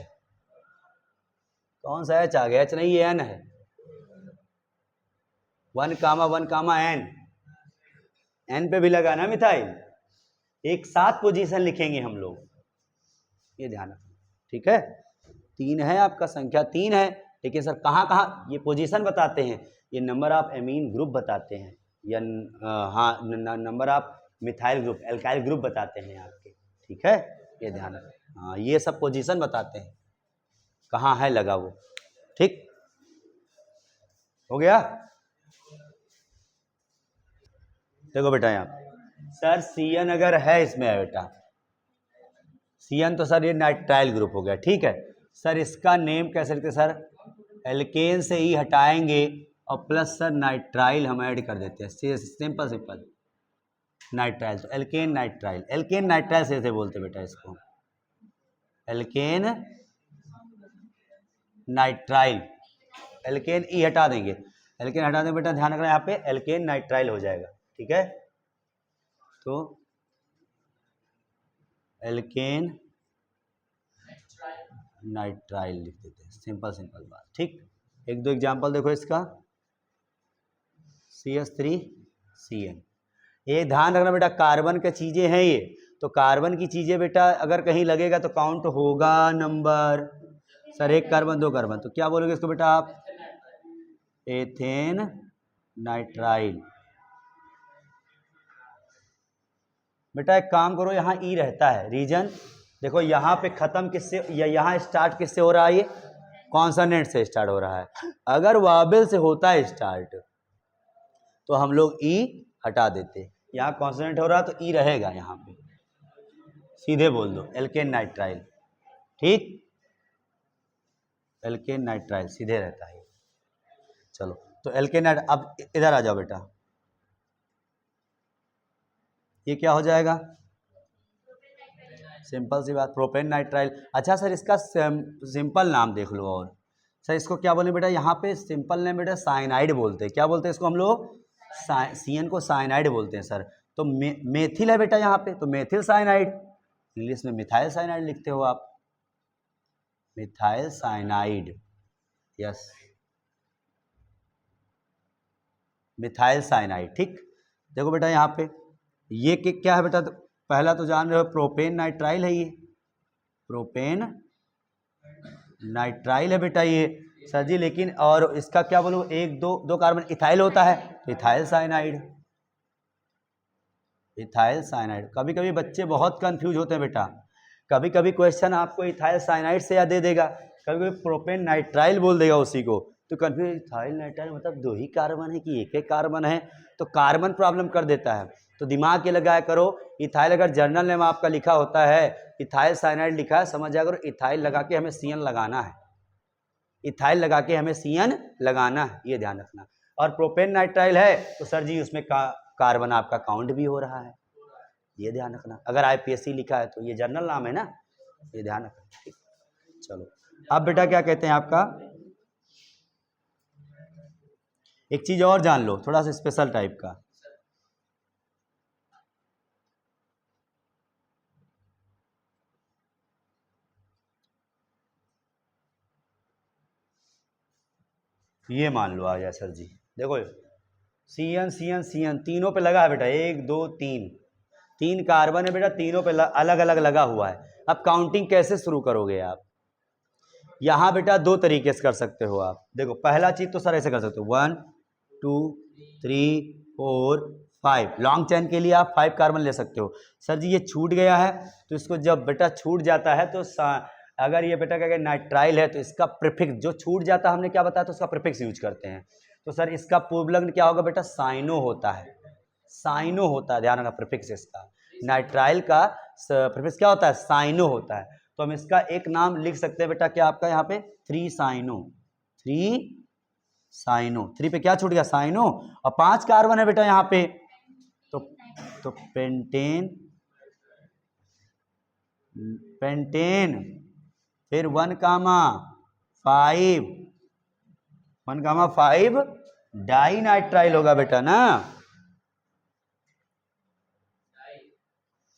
कौन सा एच आ गया, एच नहीं ये एन है। 1 कामा एन, एन पे भी लगा ना मिथाइल, एक साथ पोजीशन लिखेंगे हम लोग, ये ध्यान रखना, ठीक है। 3 है आपका, संख्या 3 है, लेकिन सर कहाँ कहाँ ये पोजीशन बताते हैं, ये नंबर ऑफ एमीन ग्रुप बताते हैं, या हाँ number of methyl group, alkyl group बताते हैं आपके, ठीक है, ये ध्यान रखना। हाँ ये सब पोजीशन बताते हैं कहाँ है लगा वो, ठीक हो गया। देखो बेटा यहाँ सर CN अगर है इसमें बेटा, CN तो सर ये नाइट्राइल ग्रुप हो गया, ठीक है। सर इसका नेम कैसे लिखते सर, एल्केन से ही हटाएंगे और प्लस सर नाइट्राइल हम ऐड कर देते हैं, सिंपल सिंपल नाइट्राइल, तो एल्केन नाइट्राइल, एल्केन नाइट्राइल से बोलते बेटा इसको, एल्केन नाइट्राइल, एल्केन ई हटा देंगे, एल्केन हटा देंगे बेटा, ध्यान रखना यहाँ पे एल्केन नाइट्राइल हो जाएगा, ठीक है। तो एल्केन नाइट्राइल लिख देते हैं, सिंपल सिंपल बात, ठीक। एक दो एग्जांपल देखो इसका, CH3CN। ये ध्यान रखना बेटा कार्बन की चीजें हैं ये, तो कार्बन की चीजें बेटा अगर कहीं लगेगा तो काउंट होगा नंबर। सर एक कार्बन दो कार्बन, तो क्या बोलोगे इसको बेटा आप, एथेन नाइट्राइल। बेटा एक काम करो, यहाँ ई रहता है रीजन, देखो यहाँ पे खत्म किससे या यहाँ स्टार्ट किससे हो रहा है, ये कॉन्सोनेंट से स्टार्ट हो रहा है। अगर वावेल से होता है स्टार्ट तो हम लोग ई हटा देते, यहाँ कॉन्सोनेंट हो रहा है तो ई रहेगा यहाँ पे, सीधे बोल दो एल्केन नाइट्राइल, ठीक, एल्केन नाइट्राइल सीधे रहता है। चलो तो एल्केन नाइट, अब इधर आ जाओ बेटा, ये क्या हो जाएगा, सिंपल सी बात प्रोपेन नाइट्राइल। अच्छा सर इसका सिंपल नाम देख लो, और सर इसको क्या बोले बेटा, यहाँ पे सिंपल नेम बेटा साइनाइड बोलते हैं, क्या बोलते हैं इसको हम लोग, CN को साइनाइड बोलते हैं सर। तो मेथिल है बेटा यहाँ पे, तो मेथिल साइनाइड, इंग्लिश में मिथाइल साइनाइड लिखते हो आप, methyl cyanide, yes methyl cyanide, ठीक। देखो बेटा यहाँ पे ये क्या है बेटा, तो पहला तो जान रहे हो प्रोपेन नाइट्राइल है, ये प्रोपेन नाइट्राइल है बेटा ये सर जी, लेकिन और इसका क्या बोलूँ, एक दो कार्बन इथाइल होता है, तो इथाइल साइनाइड, इथाइल साइनाइड। कभी कभी बच्चे बहुत कंफ्यूज होते हैं बेटा, कभी कभी क्वेश्चन आपको इथाइल साइनाइड से याद दे देगा, कभी कभी प्रोपेन नाइट्राइल बोल देगा उसी को, तो कंफ्यूज, इथाइल नाइट्राइल मतलब दो ही कार्बन है कि एक एक कार्बन है, तो कार्बन प्रॉब्लम कर देता है। तो दिमाग ये लगाया करो, इथाइल अगर जर्नल नेम आपका लिखा होता है, इथाइल साइनाइड लिखा है, समझ जाया करो इथाइल लगा के हमें CN लगाना है, इथाइल लगा के हमें CN लगाना है, ये ध्यान रखना। और प्रोपेन नाइट्राइल है तो सर जी उसमें कार्बन आपका काउंट भी हो रहा है, ये ध्यान रखना। अगर IPSC लिखा है तो ये जर्नल नाम है ना, ये ध्यान रखना, ठीक। चलो अब बेटा क्या कहते हैं आपका, एक चीज और जान लो, थोड़ा सा स्पेशल टाइप का, ये मान लो आ गया सर जी, देखो CN CN CN तीनों पे लगा है बेटा, 1 2 3, 3 कार्बन है बेटा, तीनों पे अलग अलग लगा हुआ है। अब काउंटिंग कैसे शुरू करोगे आप, यहाँ बेटा दो तरीके से कर सकते हो आप। देखो पहला चीज तो सर ऐसे कर सकते हो, 1 2 3 4 5, लॉन्ग चेन के लिए आप 5 कार्बन ले सकते हो। सर जी ये छूट गया है, तो इसको जब बेटा छूट जाता है तो अगर ये बेटा क्या नाइट्राइल है तो इसका प्रीफिक्स जो छूट जाता है, हमने क्या बताया, तो उसका प्रीफिक्स यूज करते हैं। तो सर इसका पूर्वलग्न क्या होगा बेटा, साइनो होता है, साइनो होता है, ध्यान रखना प्रीफिक्स इसका। नाइट्राइल का प्रीफिक्स क्या होता है? साइनो होता है। तो हम इसका एक नाम लिख सकते हैं बेटा, क्या आपका यहाँ पे 3 साइनो, 3 साइनो, 3 पे क्या छूट गया? साइनो, और 5 कार्बन है बेटा यहाँ पे, तो पेंटेन, पेंटेन, फिर 1,5, 1,5 डाई नाइट्राइल होगा बेटा ना।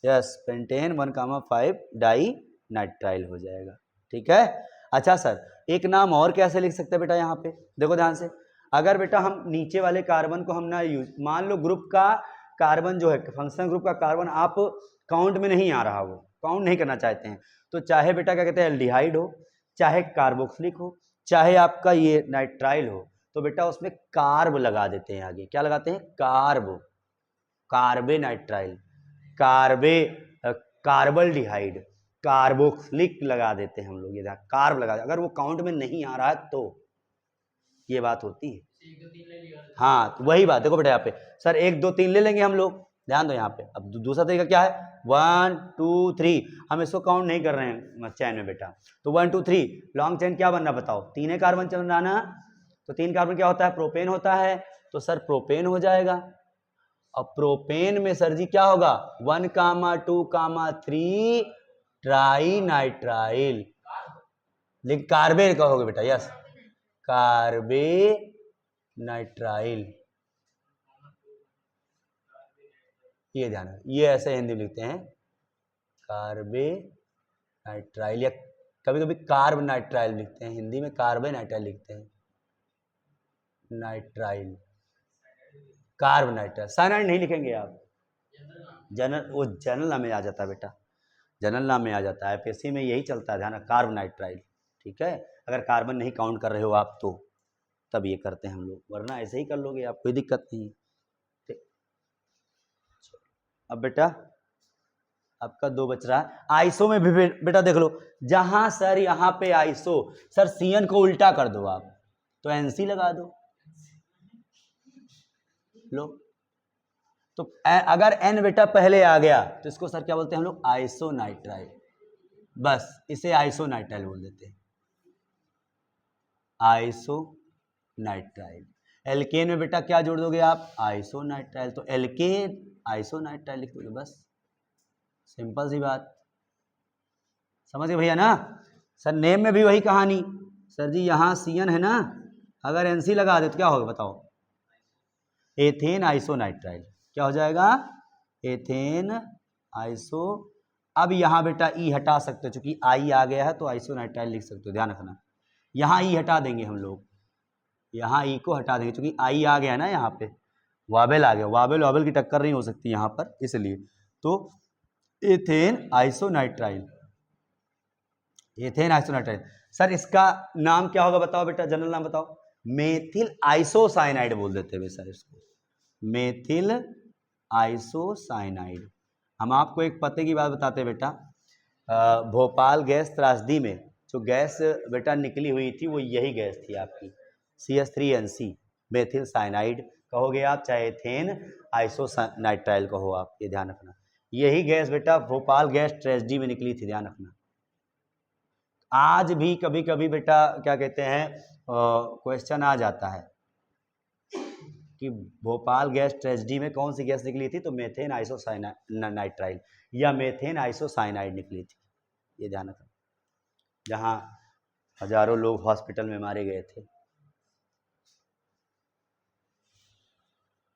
यस, पेंटेन 1,5 डाई नाइट्राइल हो जाएगा। ठीक है। अच्छा सर, एक नाम और कैसे लिख सकते हैं बेटा यहाँ पे? देखो ध्यान से, अगर बेटा हम नीचे वाले कार्बन को हम ना यूज, मान लो ग्रुप का कार्बन जो है, फंक्शनल ग्रुप का कार्बन आप काउंट में नहीं आ रहा, वो काउंट नहीं करना चाहते हैं, तो चाहे बेटा क्या कहते हैं, एल्डिहाइड हो, चाहे कार्बोक्सिलिक हो, चाहे आपका ये नाइट्राइल हो, तो बेटा उसमें कार्ब लगा देते हैं आगे। क्या लगाते हैं? कार्ब, कार्बे नाइट्राइल, कार्बे, कार्बल्डिहाइड, कार्बोक्सिलिक लगा देते हैं हम लोग, ये कार्ब लगा, अगर वो काउंट में नहीं आ रहा है तो ये बात होती है। हाँ, तो वही बात देखो बेटा यहाँ पे, सर 1 2 3 ले लेंगे हम लोग, ध्यान दो यहाँ पे। अब दूसरा तरीका क्या है? 1 2 3, हम इसको काउंट नहीं कर रहे हैं चैन में बेटा, तो 1 2 3 लॉन्ग चैन क्या बनना बताओ? 3 कार्बन बनाना, तो 3 कार्बन क्या होता है? प्रोपेन होता है, तो सर प्रोपेन हो जाएगा। और प्रोपेन में सर जी क्या होगा? 1, 2, 3 ट्राई नाइट्राइल, लेकिन कार्बे कहोगे बेटा, यस, कार्बे नाइट्राइल, ये ध्यान है, ये ऐसे हिंदी में लिखते हैं, कार्बे नाइट्राइल, या कभी कभी कार्ब नाइट्राइल लिखते हैं, हिंदी में कार्बे नाइट्राइल लिखते हैं, नाइट्राइल, कार्ब नाइट्राइल, साइनाइड नहीं लिखेंगे आप, जनरल, वो जनरल नाम में आ जाता है बेटा, जनरल नाम में आ जाता है, एफएससी में यही चलता है, ध्यान, कार्ब नाइट्राइल। ठीक है, अगर कार्बन नहीं काउंट कर रहे हो आप तो तब ये करते हैं हम लोग, वरना ऐसे ही कर लोगे आप, कोई दिक्कत नहीं है। अब बेटा आपका 2 बच रहा है। आइसो में भी बेटा देख लो, जहां सर यहाँ पे आइसो, सर सीएन को उल्टा कर दो आप, तो एनसी लगा दो, लो, तो अगर एन बेटा पहले आ गया तो इसको सर क्या बोलते हैं हम लोग? आइसो नाइट्राइल, बस इसे आइसो नाइट्राइल बोल देते हैं, आइसो नाइट्राइल। एल्केन में बेटा क्या जोड़ दोगे आप? आइसो नाइट्राइल, तो एल्केन आइसो नाइट्राइल लिख दोगे, बस सिंपल सी बात, समझ गए भैया ना। सर नेम में भी वही कहानी, सर जी यहाँ सीएन है ना, अगर एनसी लगा दे तो क्या होगा बताओ? एथेन आइसो नाइट्राइल, क्या हो जाएगा? Ethane iso. अब यहाँ बेटा ई हटा सकते हो, चूंकि आई आ गया है तो आइसो नाइट्राइल लिख सकते हो, ध्यान रखना, यहाँ ई हटा देंगे हम लोग, यहाँ ई को हटा देंगे, चूंकि आई आ गया है ना, यहाँ पे वाबेल आ गया, वाबेल वाबेल की टक्कर नहीं हो सकती यहाँ पर, इसलिए तो एथेन आइसोनाइट्राइल, एथेन आइसोनाइट्राइल। सर इसका नाम क्या होगा बताओ बेटा, जनरल नाम बताओ? मेथिल आइसोसाइनाइड बोल देते हैं सर इसको, मेथिल आइसोसाइनाइड। हम आपको एक पते की बात बताते हैं बेटा, भोपाल गैस त्रासदी में जो गैस बेटा निकली हुई थी वो यही गैस थी आपकी, CH3NC, मेथिल साइनाइड कहोगे आप, चाहे एथेन आइसोनाइट्राइल कहो आप, ये ध्यान रखना, यही गैस बेटा भोपाल गैस ट्रेजेडी में निकली थी, ध्यान रखना। आज भी कभी कभी बेटा क्या कहते हैं, क्वेश्चन आ जाता है कि भोपाल गैस ट्रेजेडी में कौन सी गैस निकली थी, तो मेथेन आइसोनाइट्राइल या मेथेन आइसोसाइनाइड निकली थी, ये ध्यान रखना, जहां हजारों लोग हॉस्पिटल में मारे गए थे।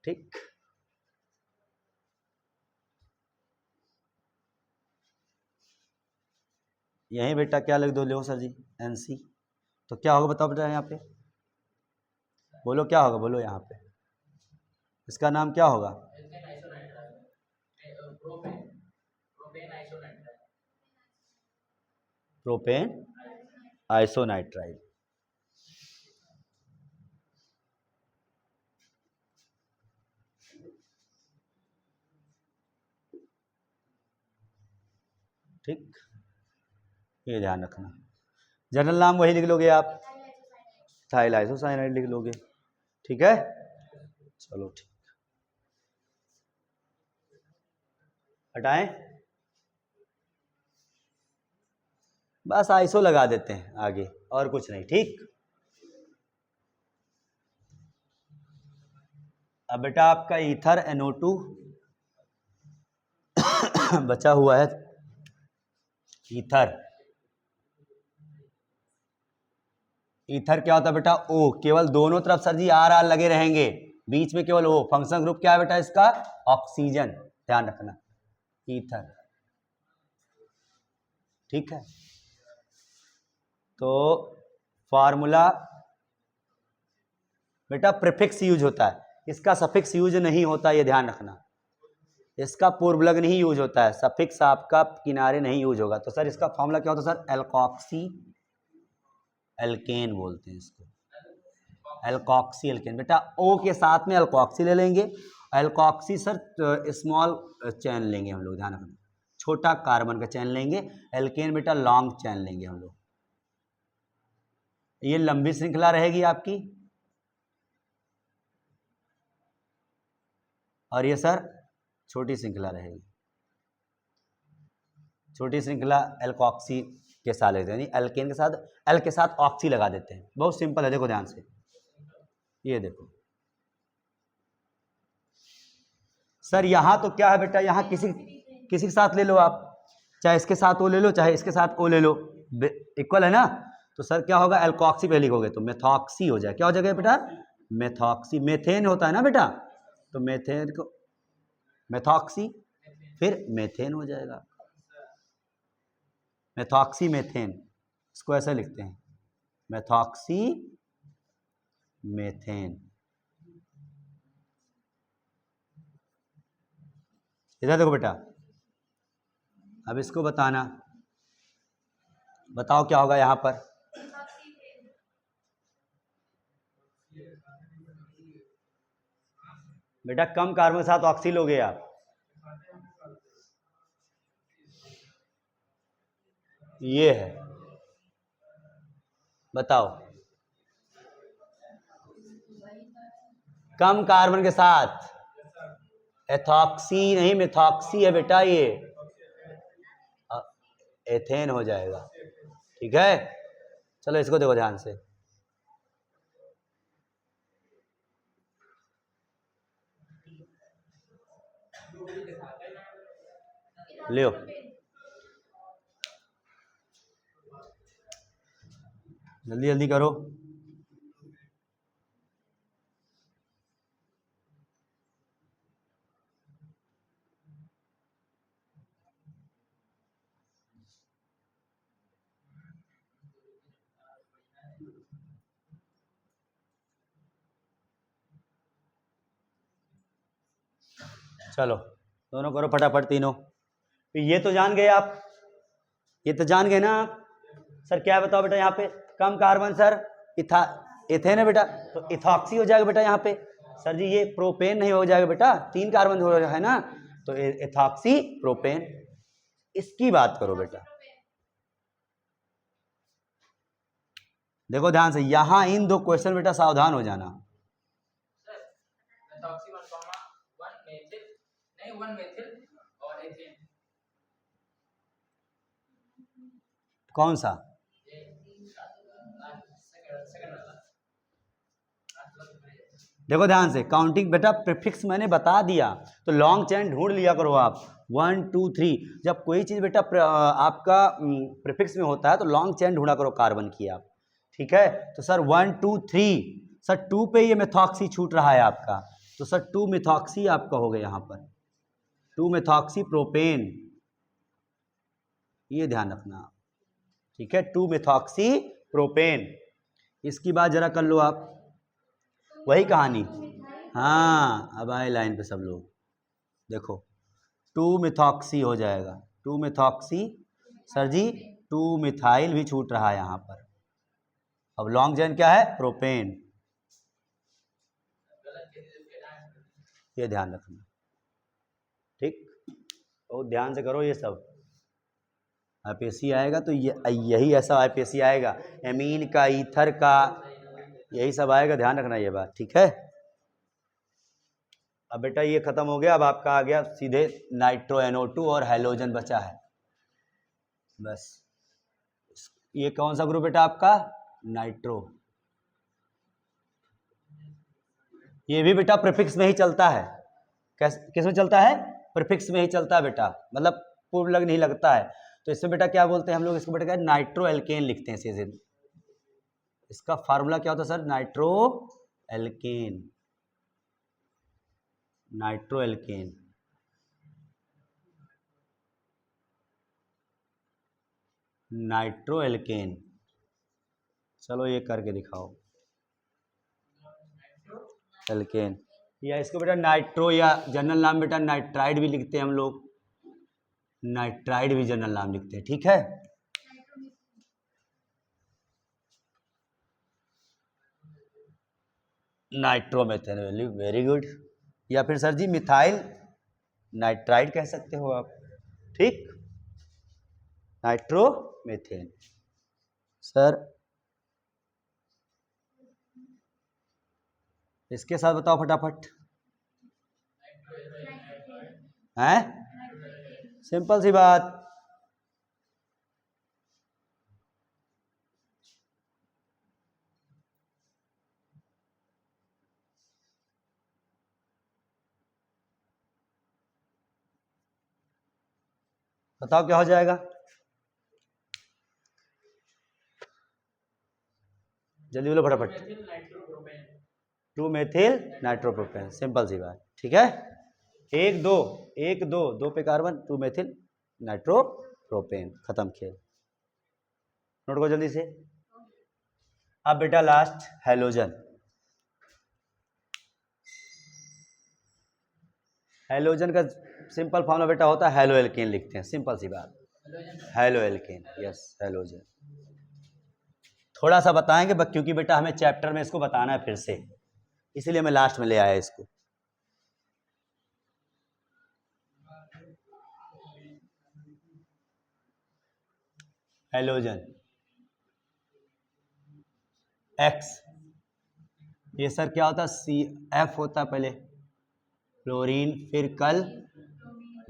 ठीक, यही बेटा क्या लिख दो, लो सर जी NC, तो क्या होगा बताओ बेटा, यहाँ पे बोलो क्या होगा, बोलो यहाँ पे इसका नाम क्या होगा? प्रोपेन आइसोनाइट्राइल। ठीक, ये ध्यान रखना, जनरल नाम वही लिख लोगे आप, थाइल आइसोसाइनाइड लिख लोगे। ठीक है, चलो ठीक। हटाएं, बस आइसो लगा देते हैं आगे, और कुछ नहीं। ठीक, अब बेटा आपका ईथर NO2 बचा हुआ है। ईथर, ईथर क्या होता है बेटा? ओ, केवल दोनों तरफ सर जी आर आर लगे रहेंगे, बीच में केवल ओ। फंक्शन ग्रुप क्या है बेटा इसका? ऑक्सीजन, ध्यान रखना, ईथर। ठीक है, तो फॉर्मूला बेटा प्रीफिक्स यूज होता है, इसका सफिक्स यूज नहीं होता, ये ध्यान रखना। इसका पूर्वलग नहीं यूज होता है, सफिक्स आपका किनारे नहीं यूज होगा। तो सर इसका फॉर्मूला क्या होता है सर? एल्कॉक्सी एल्केन बोलते हैं इसको, एल्कॉक्सी एल्केन। बेटा ओ के साथ में एल्कॉक्सी ले लेंगे, एल्कॉक्सी सर स्मॉल चैन लेंगे हम लोग, ध्यान रखना, छोटा कार्बन का चैन लेंगे। एल्केन बेटा लॉन्ग चैन लेंगे हम लोग। ये लंबी श्रृंखला रहेगी आपकी, और ये सर छोटी श्रृंखला रहेगी। छोटी श्रृंखला एल्कॉक्सी के साथ लेते हैं, यानी एल्केन के साथ एल के साथ ऑक्सी लगा देते हैं। बहुत सिंपल है, देखो ध्यान से, ये देखो सर, यहां तो क्या है बेटा, यहां किसी के साथ ले लो आप, चाहे इसके साथ ओ ले लो, चाहे इसके साथ ओ ले लो, इक्वल है ना। तो सर क्या होगा? एल्कॉक्सी पे लिखोगे तो मेथॉक्सी हो जाए। क्या हो जाएगा बेटा? मेथॉक्सी। मेथेन होता है ना बेटा, तो मेथेन को मेथॉक्सी, फिर मेथेन हो जाएगा, मेथॉक्सी मेथेन। इसको ऐसे लिखते हैं, मेथॉक्सी मेथेन। इधर देखो बेटा, अब इसको बताना, बताओ क्या होगा यहां पर? बेटा कम कार्बन के साथ ऑक्सी लोगे आप, ये है, बताओ, कम कार्बन के साथ एथॉक्सी नहीं मेथॉक्सी है बेटा, ये एथेन हो जाएगा। ठीक है, चलो इसको देखो ध्यान से, लियो, जल्दी जल्दी करो। चलो दोनों करो फटाफट तीनों। तो ये तो जान गए आप, ये तो जान गए ना आप। सर क्या है बताओ बेटा, यहाँ पे कम कार्बन सर एथेन है बेटा, तो इथॉक्सी हो जाएगा बेटा यहाँ पे। सर जी ये प्रोपेन नहीं हो जाएगा बेटा, 3 कार्बन हो है ना, तो इथॉक्सी प्रोपेन। इसकी बात करो बेटा, देखो ध्यान से, यहां इन 2 क्वेश्चन बेटा सावधान हो जाना। कौन सा? देखो ध्यान से, काउंटिंग बेटा प्रीफिक्स मैंने बता दिया, तो लॉन्ग चेन ढूंढ लिया करो आप, 1 2 3। जब कोई चीज बेटा आपका प्रीफिक्स में होता है तो लॉन्ग चेन ढूंढा करो कार्बन की आप। ठीक है, तो सर 1 2 3, सर 2 पे ये मेथॉक्सी छूट रहा है आपका, तो सर 2 मेथॉक्सी आपका हो गया यहाँ पर, 2 मेथॉक्सी प्रोपेन, ये ध्यान रखना। ठीक है, 2 मेथॉक्सी प्रोपेन। इसकी बात जरा कर लो आप, वही कहानी। हाँ, अब आए लाइन पे सब लोग, देखो 2 मिथॉक्सी हो जाएगा, 2 मिथॉक्सी। सर जी 2 मिथाइल भी छूट रहा है यहाँ पर। अब लॉन्ग चेन क्या है? प्रोपेन, ये ध्यान रखना। ठीक, तो ध्यान से करो ये सब, आईपीएसी आएगा तो यही ऐसा आईपीएसी आएगा, एमीन का, ईथर का, यही सब आएगा, ध्यान रखना ये बात। ठीक है, अब बेटा ये खत्म हो गया, अब आपका आ गया सीधे नाइट्रो NO2 और हैलोजन बचा है बस। ये कौन सा ग्रुप बेटा आपका? नाइट्रो। ये भी बेटा प्रीफिक्स में ही चलता है। किस में चलता है? प्रीफिक्स में ही चलता है बेटा, मतलब पूर्व लग नहीं लगता है। तो इसमें बेटा क्या बोलते हैं हम लोग इसको बेटा? क्या नाइट्रो एल्केन लिखते हैं सीधे। इसका फार्मूला क्या होता है sir? Nitro alkene. Nitro alkene. Nitro alkene. चलो ये करके दिखाओ। एल्केन, या इसको बेटा नाइट्रो, या जनरल नाम बेटा नाइट्राइड भी लिखते हैं हम लोग। नाइट्राइड भी जनरल नाम लिखते हैं, ठीक है। Nitromethane, very good. या फिर सर जी मिथाइल नाइट्राइड कह सकते हो आप, ठीक। नाइट्रोमेथेन। सर इसके साथ बताओ फटाफट। हैं? सिंपल सी बात। बताओ क्या हो जाएगा? जल्दी बोलो फटाफट। 2 मेथिल नाइट्रोप्रोपेन, सिंपल सी बात, ठीक है। 1 2 1 2 2 पे कार्बन, 2 मेथिल नाइट्रोप्रोपेन, खत्म खेल। नोट करो जल्दी से। अब बेटा लास्ट हैलोजन। हैलोजन का सिंपल फॉर्मूला बेटा होता है हैलो एल्केन लिखते हैं, सिंपल सी बात। Haloalkane, yes halogen. थोड़ा सा बताएंगे क्योंकि बेटा हमें चैप्टर में इसको बताना है फिर से, इसीलिए मैं लास्ट में ले आया इसको। हैलोजन X, ये सर क्या होता है? CF होता है पहले, क्लोरीन, फिर कल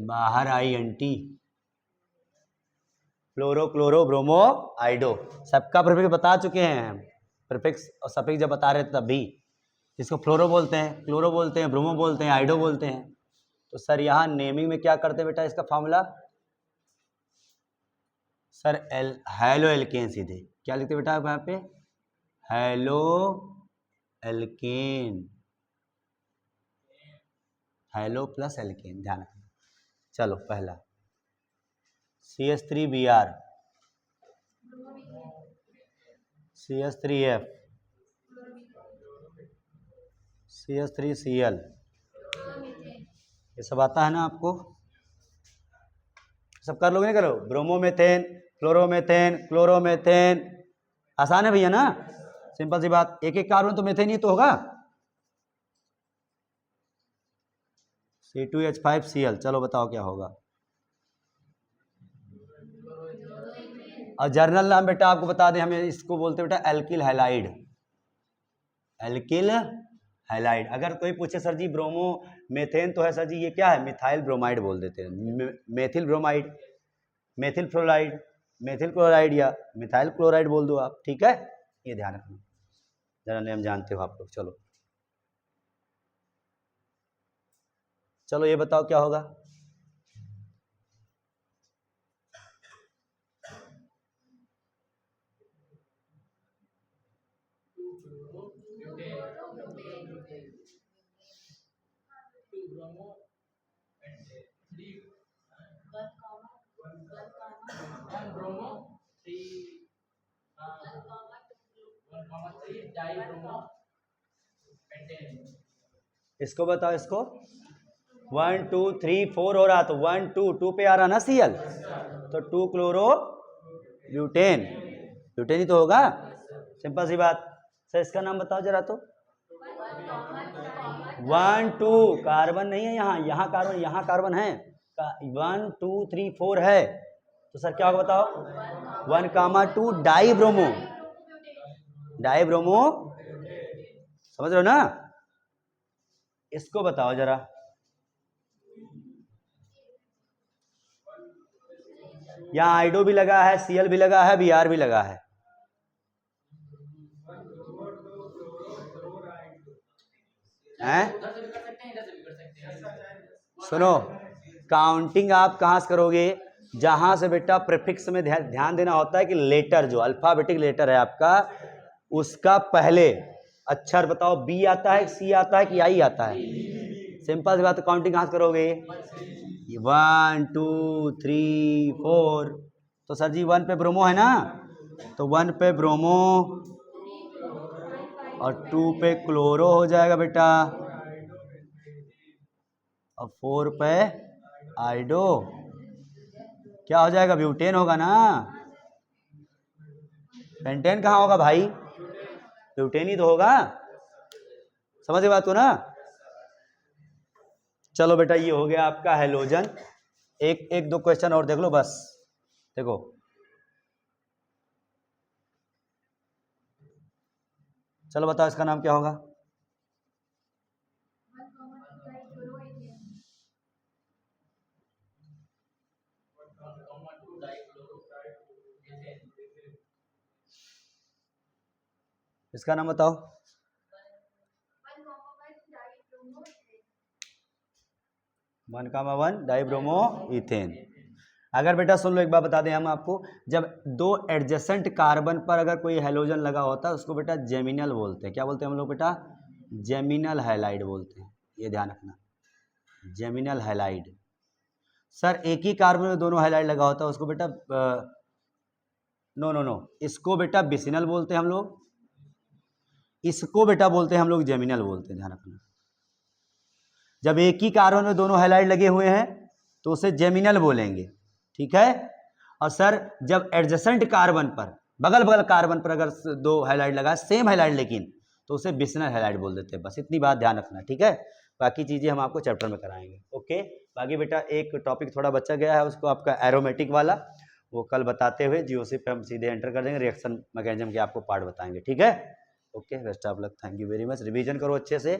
बाहर INT, फ्लोरो क्लोरो ब्रोमो आइडो। सबका प्रीफिक्स बता चुके हैं हम, प्रीफिक्स और सफिक्स जब बता रहे थे तब भी। इसको फ्लोरो बोलते हैं, क्लोरो बोलते हैं, ब्रोमो बोलते हैं, आइडो बोलते हैं। तो सर यहाँ नेमिंग में क्या करते हैं बेटा? इसका फॉर्मूला सर हैलो एल्केन, सीधे क्या लिखते बेटा आप यहाँ पे? Haloalkane, halo plus alkane, ध्यान रखना। चलो पहला CH3Br, CH3F, CH3Cl, ये सब आता है ना आपको? सब कर लोगे नहीं करो? ब्रोमोमेथेन, फ्लोरोमेथेन, क्लोरोमेथेन, आसान है भैया ना, सिंपल सी बात। एक एक कार्बन तो मेथेन ही तो होगा। C2H5Cl, चलो बताओ क्या होगा? और जर्नल नाम बेटा आपको बता दें, हमें इसको बोलते हैं बेटा एल्किल हैलाइड। Alkyl halide. अगर कोई पूछे सर जी ब्रोमो मेथेन तो है सर जी, ये क्या है? मिथाइल ब्रोमाइड बोल देते हैं, methyl bromide, methyl fluoride, methyl chloride, या मिथाइल क्लोराइड बोल दो आप, ठीक है। ये ध्यान रखना, जरा नेम जानते हो आप लोग। चलो चलो ये बताओ क्या होगा? इसको बताओ, इसको 1 2 3 4 हो रहा, तो 1 2 2 पे आ रहा ना Cl, तो 2 क्लोरो ब्यूटेन, ब्यूटेन ही तो होगा, सिंपल सी बात। सर इसका नाम बताओ जरा। तो 1 2 कार्बन नहीं है यहाँ, यहाँ कार्बन, यहाँ कार्बन है, 1 2 3 4 है, तो सर क्या होगा बताओ? 1,2 डाई ब्रोमो, डाई ब्रोमो, समझ रहे हो ना? इसको बताओ जरा। यहाँ आइडो भी लगा है, Cl भी लगा है, Br भी लगा है। सुनो, काउंटिंग आप कहाँ से करोगे? जहां से बेटा प्रीफिक्स में ध्यान देना होता है कि लेटर जो अल्फाबेटिक लेटर है आपका, उसका पहले अक्षर बताओ, बी आता है, सी आता है कि आई आता है? सिंपल सी बात। तो काउंटिंग कहाँ से करोगे? 1 2 3 4। तो सर जी 1 पे ब्रोमो है ना, तो 1 पे ब्रोमो और 2 पे क्लोरो हो जाएगा बेटा, और 4 पे आइडो। क्या हो जाएगा? ब्यूटेन होगा ना। पेंटेन कहाँ होगा भाई? ब्यूटेन ही तो होगा। समझ बात को ना। चलो बेटा, ये हो गया आपका हेलोजन। एक दो क्वेश्चन और देख लो बस। देखो, चलो बताओ इसका नाम क्या होगा? इसका नाम बताओ। 1,1 डाइब्रोमो इथेन। अगर बेटा सुन लो, एक बार बता दें हम आपको, जब दो एडजेसेंट कार्बन पर अगर कोई हेलोजन लगा होता है उसको बेटा जेमिनल बोलते हैं। क्या बोलते हैं हम लोग बेटा? जेमिनल हैलाइड बोलते हैं। ये ध्यान रखना, जेमिनल हैलाइड। सर एक ही कार्बन में दोनों हैलाइड लगा होता है उसको बेटा नो, इसको बेटा बिसिनल बोलते हैं हम लोग, इसको बेटा बोलते हैं हम लोग जेमिनल बोलते हैं। ध्यान रखना, जब एक ही कार्बन में दोनों हैलाइड लगे हुए हैं तो उसे जेमिनल बोलेंगे, ठीक है। और सर जब एडजेसेंट कार्बन पर, बगल बगल कार्बन पर अगर दो हैलाइड लगा, सेम हैलाइड लेकिन, तो उसे बिसिनल हैलाइड बोल देते हैं। बस इतनी बात ध्यान रखना, ठीक है। बाकी चीजें हम आपको चैप्टर में कराएंगे। ओके, बाकी बेटा एक टॉपिक थोड़ा बचा गया है, उसको आपका एरोमेटिक वाला, वो कल बताते हुए जीओसी पे हम सीधे एंटर कर देंगे, रिएक्शन मैकेनिज्म के आपको पार्ट बताएंगे, ठीक है। Okay, best of luck, thank you very much. Revision करो अच्छे से।